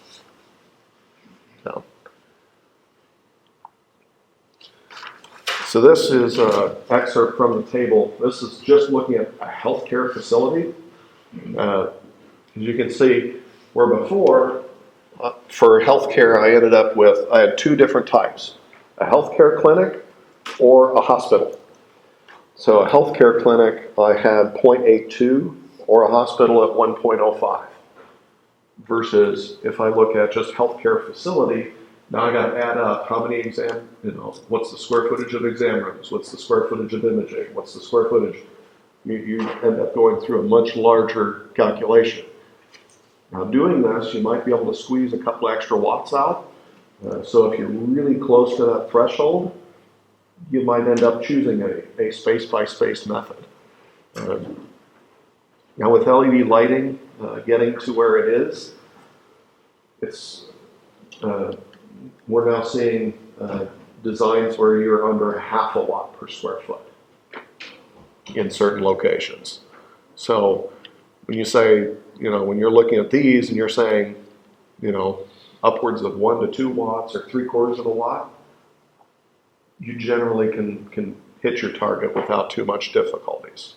C: So this is an excerpt from the table. This is just looking at a healthcare facility. As you can see, where before, for healthcare, I had two different types: a healthcare clinic or a hospital. So a healthcare clinic, I had 0.82 or a hospital at 1.05. Versus if I look at just healthcare facility, now I got to add up how many what's the square footage of exam rooms, what's the square footage of imaging, what's the square footage. You end up going through a much larger calculation. Now doing this, you might be able to squeeze a couple extra watts out. So if you're really close to that threshold, you might end up choosing a space-by-space method. Now with LED lighting, getting to where it is, we're now seeing designs where you're under half a watt per square foot in certain locations. So when you say, when you're looking at these and you're saying, upwards of 1 to 2 watts or 3/4 of a watt, you generally can hit your target without too much difficulties.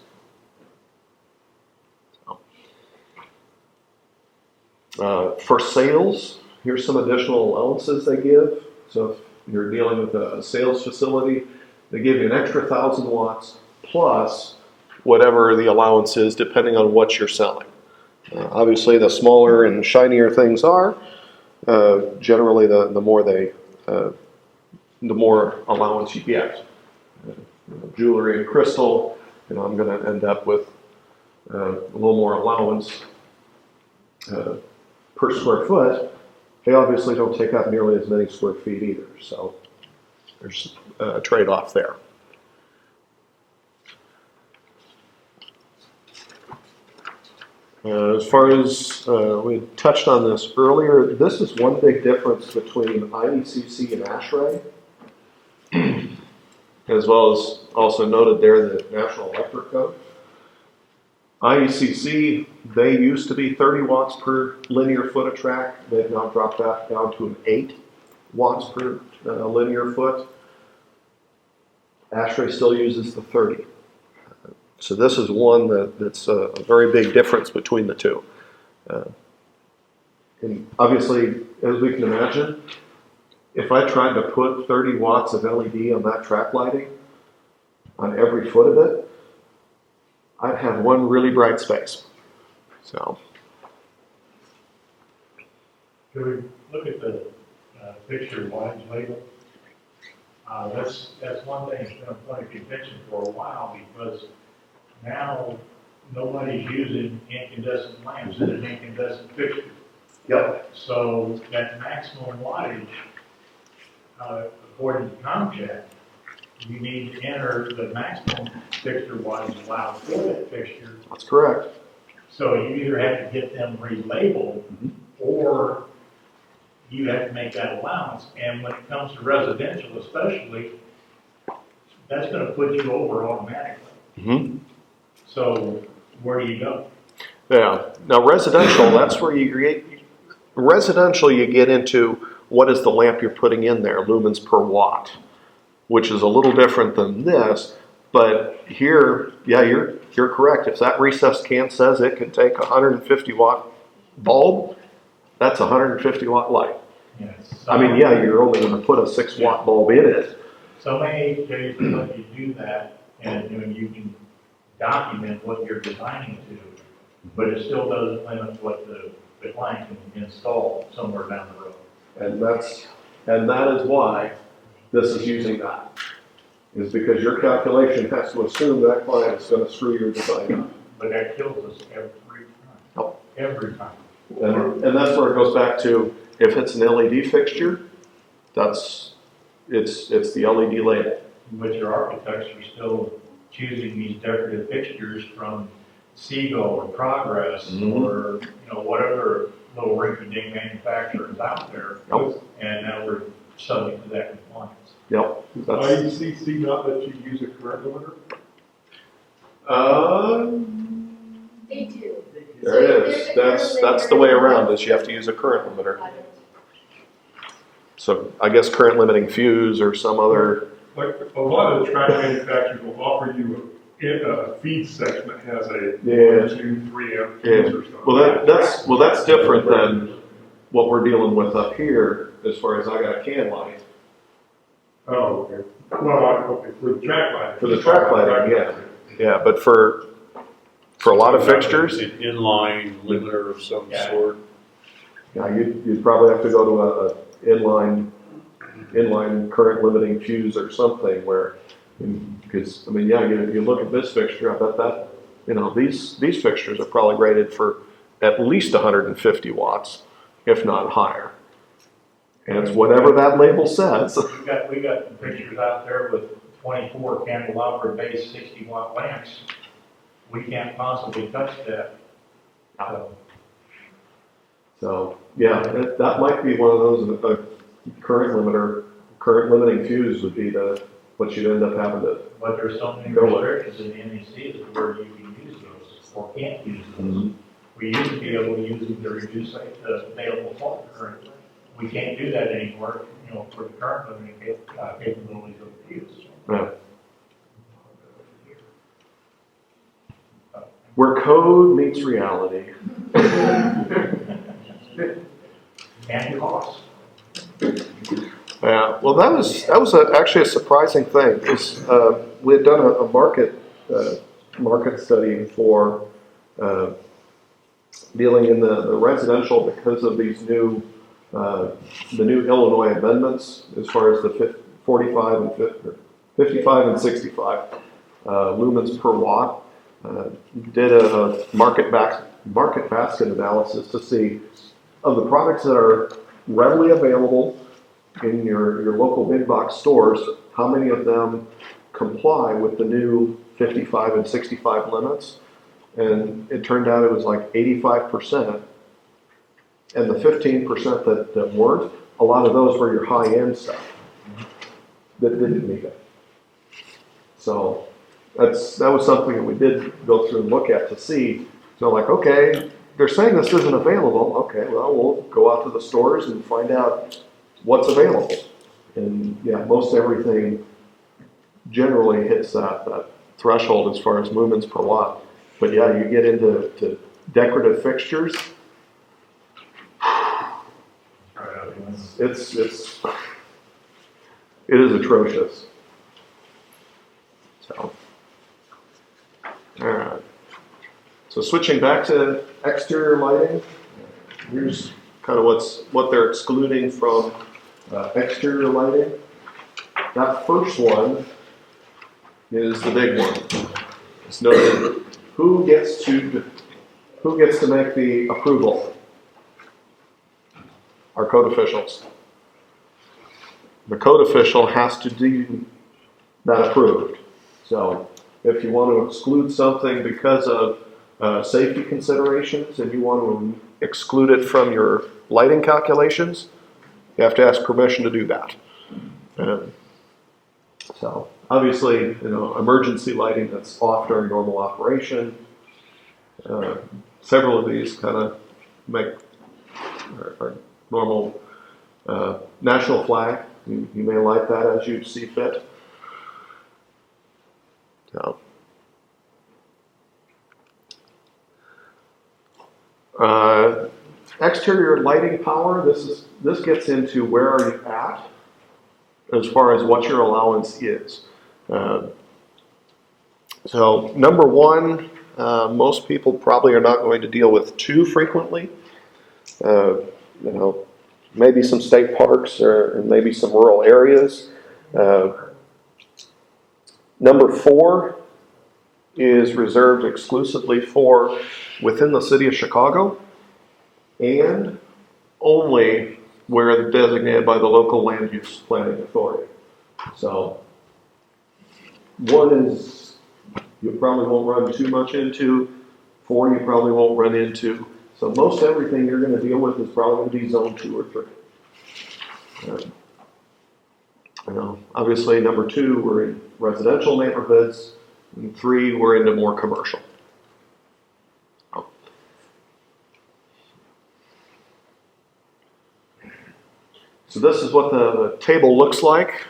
C: For sales, here's some additional allowances they give. So if you're dealing with a sales facility, they give you an extra 1,000 watts plus whatever the allowance is depending on what you're selling. Obviously, the smaller and shinier things are, generally the more allowance you get. Jewelry and crystal, I'm going to end up with a little more allowance per square foot. They obviously don't take up nearly as many square feet either, so there's a trade-off there. As far as we touched on this earlier, this is one big difference between IECC and ASHRAE, as well as also noted there the National Electric Code. IECC, they used to be 30 watts per linear foot of track. They've now dropped that down to an 8 watts per linear foot. ASHRAE still uses the 30. So this is one that's a very big difference between the two. And obviously, as we can imagine, if I tried to put 30 watts of LED on that track lighting, on every foot of it, I'd have one really bright space. So.
E: Can we look at the picture wattage label? That's one thing that's been a point of contention for a while, because now nobody's using incandescent lamps in an incandescent fixture.
C: Yep.
E: So that maximum wattage, according to Comcast, you need to enter the maximum fixture wattage allowed for that fixture.
C: That's correct.
E: So you either have to get them relabeled, or you have to make that allowance. And when it comes to residential especially, that's going to put you over automatically.
C: Mm-hmm.
E: So where do you go?
C: Yeah. Now residential, that's where you get into what is the lamp you're putting in there, lumens per watt, which is a little different than this. But here, yeah, you're correct. If that recessed can says it can take a 150 watt bulb, that's a 150 watt light.
E: Yes.
C: I mean, yeah, you're only going to put a 6 watt bulb in it.
E: So many days let you do that, and you can document what you're designing to, but it still doesn't limit what the client can install somewhere down the road.
C: And that is why this is using that. Is because your calculation has to assume that client is going to screw your design up.
E: But that kills us every time.
C: Oh.
E: Every time.
C: And that's where it goes back to, if it's an LED fixture, it's the LED label.
E: But your architects are still choosing these decorative fixtures from Seagull or Progress, or whatever little rinky-dink manufacturers out there.
C: Yep.
E: And now we're subject to that compliance.
C: Yep.
F: IECC not let you use a current limiter?
A: They do.
C: There it is. That's the way around this. You have to use a current limiter. So I guess current limiting fuse or some other.
F: Like a lot of the track manufacturers will offer you a feed section that has a 1, 2, 3 amp fuse or something.
C: Well, that's different than what we're dealing with up here. As far as I got a can light,
F: Oh, okay. Well, okay, for the track lighting.
C: For the track lighting, yeah. Yeah, but for a lot of fixtures,
D: An inline limiter of some sort.
C: yeah, you'd probably have to go to a inline current limiting fuse or something where, because, I mean, yeah, you look at this fixture, I bet that, these fixtures are probably rated for at least 150 watts, if not higher. And it's whatever that label says.
E: We got pictures out there with 24 candelabra base 60-watt lamps. We can't possibly touch that.
C: So, yeah, that might be one of those, current limiting fuse would be what you'd end up having to.
E: But there's so many
C: Go with.
E: restrictions in the NEC as to where you can use those or can't use those.
C: Mm-hmm.
E: We used to be able to use them to reduce the available fault current. We can't do that anymore, for the current limiting capabilities of the fuse.
C: Yeah. Where code meets reality.
E: And cost.
C: Yeah, well, that was actually a surprising thing, because we had done a market study for dealing in the residential because of these the new Illinois amendments as far as the 55 and 65 lumens per watt. Did a market basket analysis to see of the products that are readily available in your local big box stores, how many of them comply with the new 55 and 65 limits. And it turned out it was like 85%. And the 15% that weren't, a lot of those were your high-end stuff that didn't meet it. So that was something that we did go through and look at to see. So like, okay, they're saying this isn't available. Okay, well, we'll go out to the stores and find out what's available. And yeah, most everything generally hits that threshold as far as lumens per watt. But yeah, you get into decorative fixtures. It is atrocious. So, all right. So switching back to exterior lighting, here's kind of what they're excluding from exterior lighting. That first one is the big one. It's noted who gets to make the approval. Our code officials. The code official has to do that approved. So if you want to exclude something because of safety considerations and you want to exclude it from your lighting calculations, you have to ask permission to do that. So obviously, emergency lighting that's off during normal operation. Several of these kind of make our normal national flag. You may light that as you see fit. So, exterior lighting power. This gets into where are you at as far as what your allowance is. So number one, most people probably are not going to deal with too frequently. Maybe some state parks or maybe some rural areas. Number four is reserved exclusively for within the city of Chicago and only where designated by the local land use planning authority. So one is you probably won't run too much into. Four you probably won't run into. So most everything you're going to deal with is probably going to be zone 2 or 3. Obviously, number 2, we're in residential neighborhoods, and 3, we're into more commercial. So this is what the table looks like.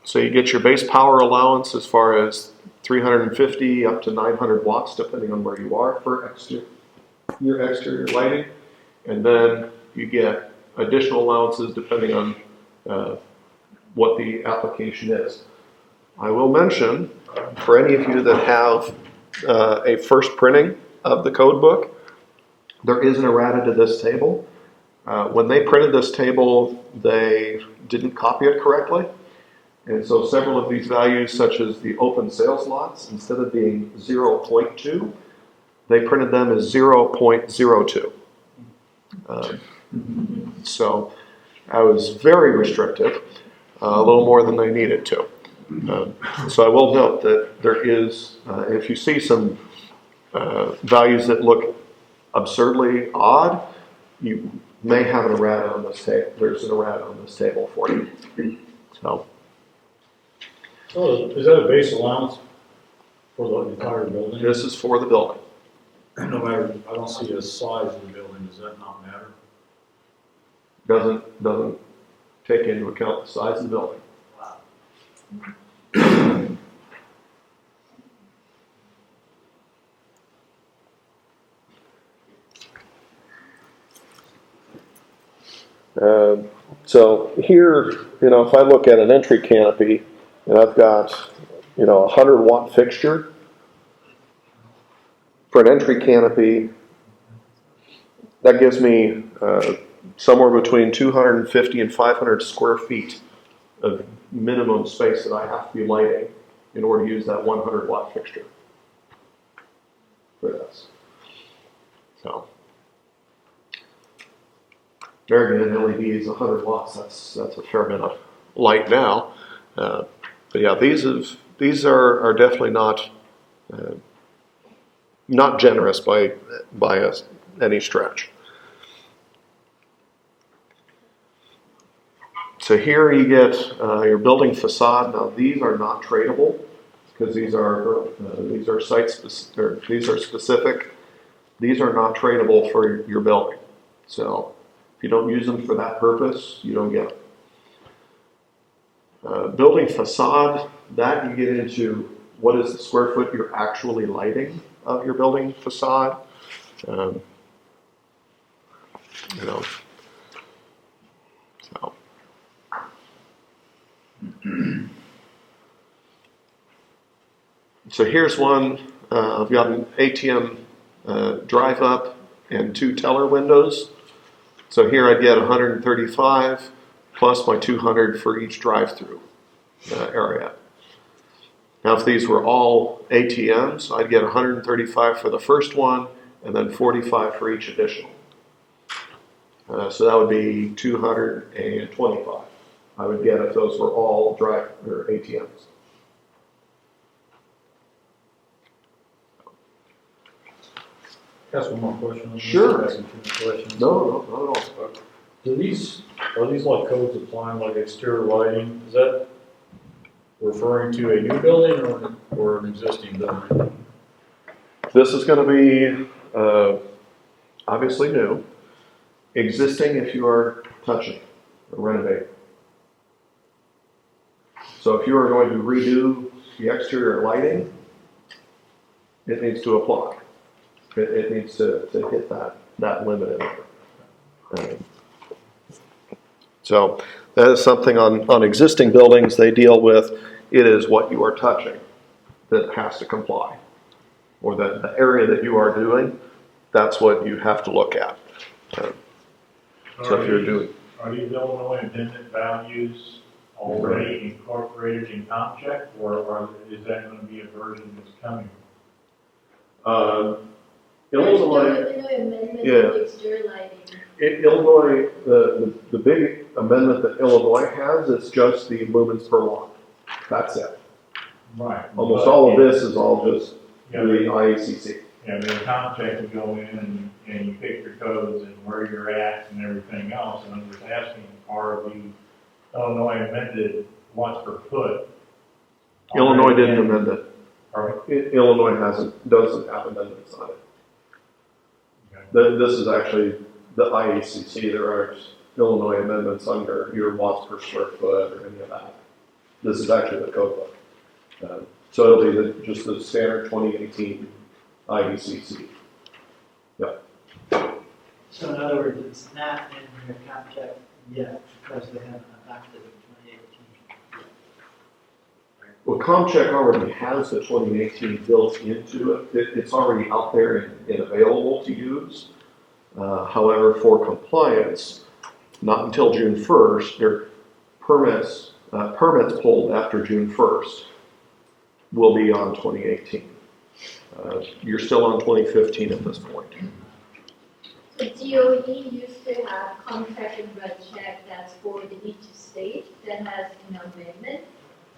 C: So you get your base power allowance as far as 350 up to 900 watts, depending on where you are for your exterior lighting. And then you get additional allowances depending on what the application is. I will mention, for any of you that have a first printing of the code book, there is an errata to this table. When they printed this table, they didn't copy it correctly. And so several of these values, such as the open sales lots, instead of being 0.2, they printed them as 0.02. So I was very restrictive, a little more than they needed to. So I will note that there is, if you see some values that look absurdly odd, you may have an errata on this table. There's an errata on this table for you. So
B: is that a base allowance for the entire building?
C: this is for the building.
B: No matter, I don't see the size of the building, does that not matter?
C: Doesn't take into account the size of the building. So here, if I look at an entry canopy and I've got, a 100-watt fixture, for an entry canopy, that gives me somewhere between 250 and 500 square feet of minimum space that I have to be lighting in order to use that 100-watt fixture for this. So, there again, LED is 100 watts. That's a fair bit of light now. But yeah, these are definitely not generous by any stretch. So here you get your building facade. Now these are not tradable because these are specific. These are not tradable for your building. So if you don't use them for that purpose, you don't get them. Building facade, that you get into what is the square foot you're actually lighting of your building facade. So. So here's one. I've got an ATM drive up and 2 teller windows. So here I'd get 135 plus my 200 for each drive-through area. Now if these were all ATMs, I'd get 135 for the first one and then 45 for each additional. So that would be 225. I would get if those were all or ATMs.
B: Ask one more question.
C: Sure.
B: Asking too many questions.
C: No, not at all.
B: Are these like codes applying like exterior lighting? Is that referring to a new building or an existing building?
C: This is going to be obviously new. Existing if you are touching or renovating. So if you are going to redo the exterior lighting, it needs to apply. It needs to hit that limit in there. So that is something on existing buildings they deal with. It is what you are touching that has to comply. Or the area that you are doing, that's what you have to look at. So if you're doing...
E: Are these Illinois amendment values already incorporated in contract, or is that going to be a version that's coming?
A: Illinois amendment
C: yeah.
A: exterior lighting.
C: Illinois, the big amendment that Illinois has is just the lumens per watt. That's it.
E: Right.
C: Almost all of this is all just the IECC.
E: Yeah, the contract, you go in and you pick your codes and where you're at and everything else, and I'm just asking, are the Illinois amended watts per foot?
C: Illinois didn't amend it.
E: Pardon?
C: Illinois doesn't have amendments on it.
E: Okay.
C: This is actually the IECC. There aren't Illinois amendments under your watts per square foot or any of that. This is actually the code book. So it'll be just the standard 2018 IECC. Yep.
G: So in other words, it's not in your contract yet because they haven't adopted it in
C: Well, ComCheck already has the 2018 built into it. It's already out there and available to use. However, for compliance, not until June 1st, their permits pulled after June 1st will be on 2018. You're still on 2015 at this point.
A: So DOE used to have contract and red check that's for each state that has an amendment.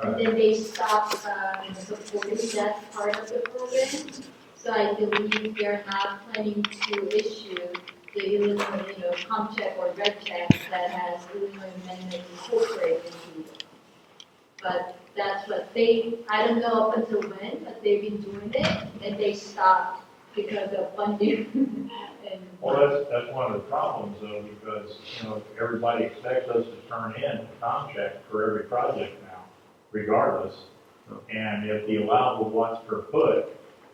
A: And then they stopped supporting that part of the program. So I believe they're not planning to issue the Illinois, ComCheck or red check that has Illinois amendment incorporated into it. But that's what I don't know up until when, but they've been doing it, and they stopped because of funding.
E: Well, that's one of the problems though, because, everybody expects us to turn in a contract for every project now, regardless. And if the allowable watts per foot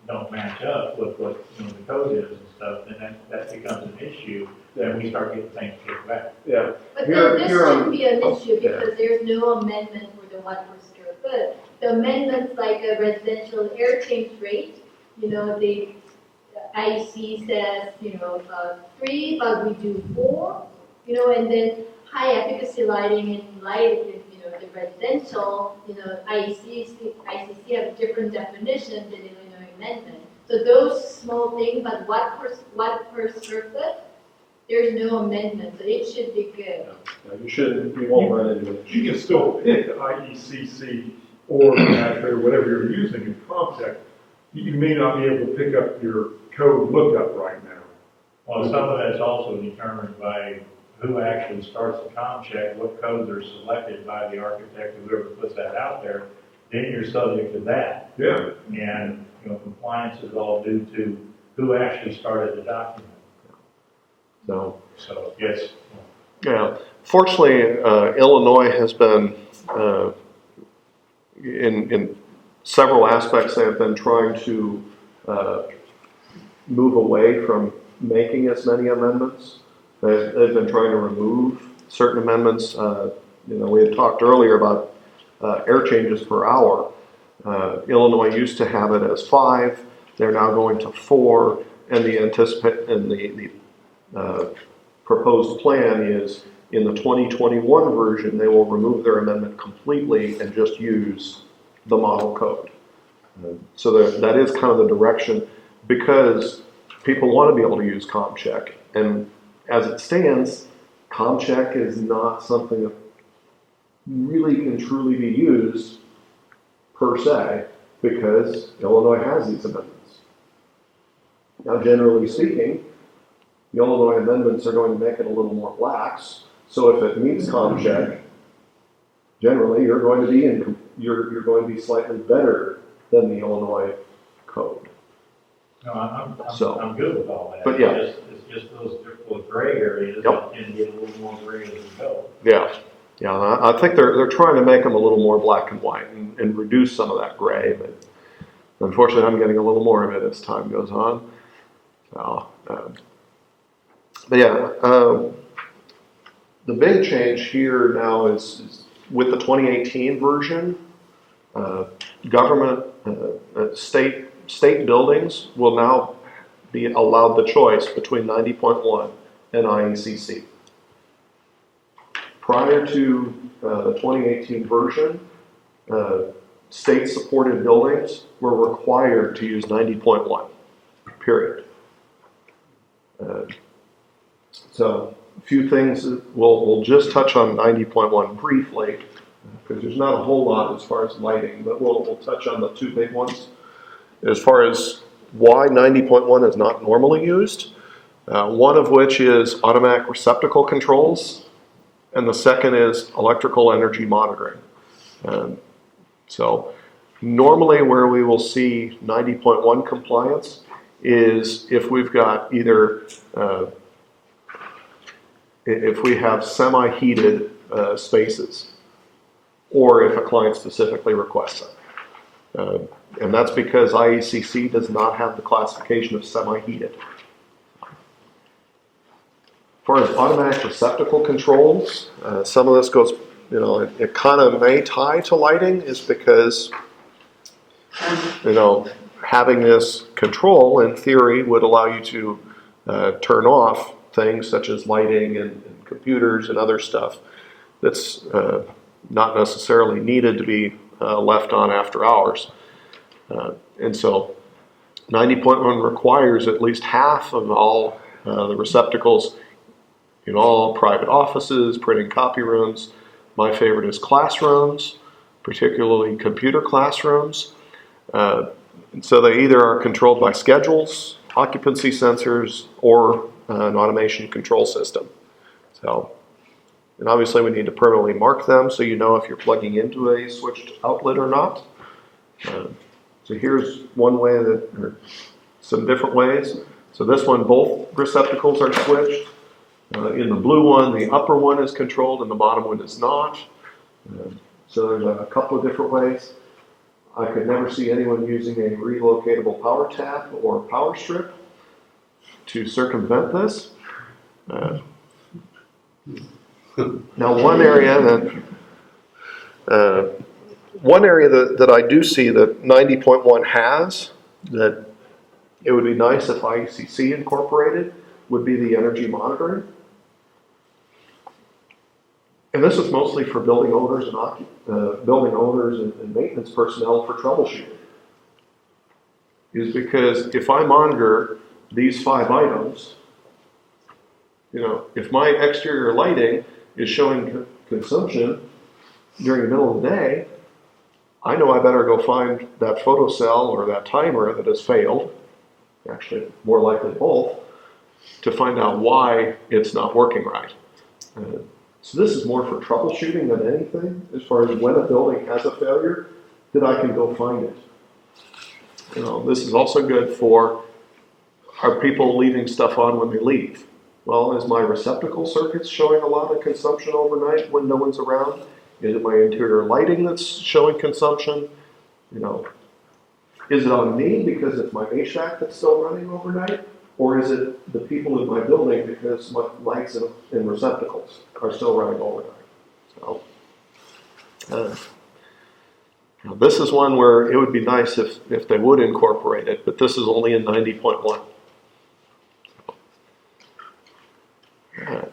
E: don't match up with what, the code is and stuff, then that becomes an issue, then we start getting things kicked back.
C: Yeah.
A: But this shouldn't be an issue because there's no amendment for the watt per square foot. The amendments like a residential air change rate, the IEC says, 3, but we do 4, and then high efficacy lighting and lighting, the residential, IECC have a different definition than Illinois amendment. So those small things, but watt per square foot, there's no amendment, so it should be good.
C: You won't run into it.
F: You can still pick IECC or NAC or whatever you're using in ComTech. You may not be able to pick up your code lookup right now.
E: Well, some of that's also determined by who actually starts the ComCheck, what codes are selected by the architect, whoever puts that out there, then you're subject to that.
F: Yeah.
E: And, compliance is all due to who actually started the document.
C: So
E: yes.
C: yeah. Fortunately, Illinois has been, in several aspects, they have been trying to move away from making as many amendments. They've been trying to remove certain amendments. We had talked earlier about air changes per hour. Illinois used to have it as 5. They're now going to 4, and the proposed plan is in the 2021 version they will remove their amendment completely and just use the model code. So that is kind of the direction, because people want to be able to use ComCheck, and as it stands, ComCheck is not something that really can truly be used per se, because Illinois has these amendments. Now, generally speaking, the Illinois amendments are going to make it a little more lax, so if it meets ComCheck, generally you're going to be slightly better than the Illinois code.
E: No, I'm good with all that.
C: But yeah.
E: It's just those difficult gray areas that can get a little more gray as we go.
C: Yeah. Yeah, I think they're trying to make them a little more black and white and reduce some of that gray, but unfortunately I'm getting a little more of it as time goes on. So, but yeah, the big change here now is with the 2018 version, government, state buildings will now be allowed the choice between 90.1 and IECC. Prior to the 2018 version, state-supported buildings were required to use 90.1, period. So a few things, we'll just touch on 90.1 briefly, because there's not a whole lot as far as lighting, but we'll touch on the two big ones. As far as why 90.1 is not normally used, one of which is automatic receptacle controls, and the second is electrical energy monitoring. So normally where we will see 90.1 compliance is if we've got either, if we have semi-heated spaces, or if a client specifically requests it. And that's because IECC does not have the classification of semi-heated. As far as automatic receptacle controls, some of this goes, it kind of may tie to lighting, is because having this control in theory would allow you to turn off things such as lighting and computers and other stuff that's not necessarily needed to be left on after hours. And so 90.1 requires at least half of all the receptacles in all private offices, printing copy rooms. My favorite is classrooms, particularly computer classrooms. And so they either are controlled by schedules, occupancy sensors, or an automation control system. So, and obviously we need to permanently mark them so you know if you're plugging into a switched outlet or not. So here's one way or some different ways. So this one, both receptacles are switched. In the blue one, the upper one is controlled and the bottom one is not. So there's a couple of different ways. I could never see anyone using a relocatable power tap or power strip to circumvent this. Now, one area that I do see that 90.1 has that it would be nice if IECC incorporated would be the energy monitoring. And this is mostly for building owners and maintenance personnel for troubleshooting. Is because if I monitor these 5 items, if my exterior lighting is showing consumption during the middle of the day, I know I better go find that photocell or that timer that has failed, actually more likely both, to find out why it's not working right. So this is more for troubleshooting than anything, as far as when a building has a failure, that I can go find it. This is also good for, are people leaving stuff on when they leave? Well, is my receptacle circuits showing a lot of consumption overnight when no one's around? Is it my interior lighting that's showing consumption? Is it on me because it's my HVAC that's still running overnight? Or is it the people in my building because my lights and receptacles are still running overnight? So, this is one where it would be nice if they would incorporate it, but this is only in 90.1. I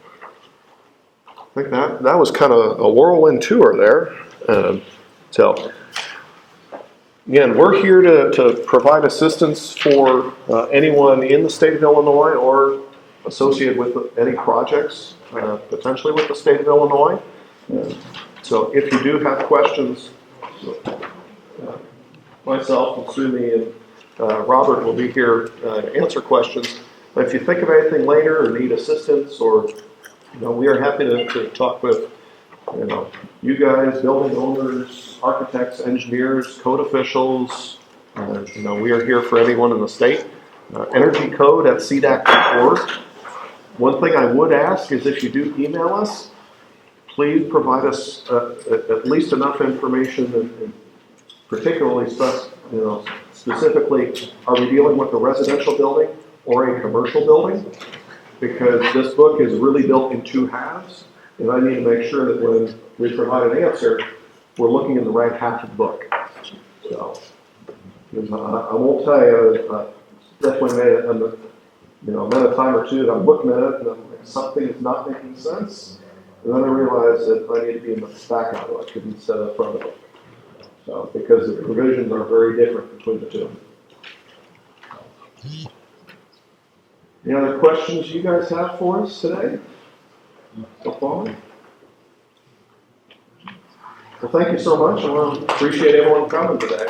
C: think that was kind of a whirlwind tour there. So again, we're here to provide assistance for anyone in the state of Illinois or associated with any projects, potentially with the state of Illinois. So if you do have questions, myself and Sumi and Robert will be here to answer questions. But if you think of anything later or need assistance, or we are happy to talk with you guys, building owners, architects, engineers, code officials. We are here for anyone in the state. Energy code at SEDAC.org. One thing I would ask is if you do email us, please provide us at least enough information, and particularly specifically, are we dealing with a residential building or a commercial building? Because this book is really built in 2 halves, and I need to make sure that when we provide an answer, we're looking in the right half of the book. So, I won't tell you, definitely made it, met a time or two that I'm looking at it and I'm like, something is not making sense. And then I realized that I need to be in the back of the book instead of the front of the book. So, because the provisions are very different between the 2. Any other questions you guys have for us today? So far? Well, thank you so much. I appreciate everyone coming today.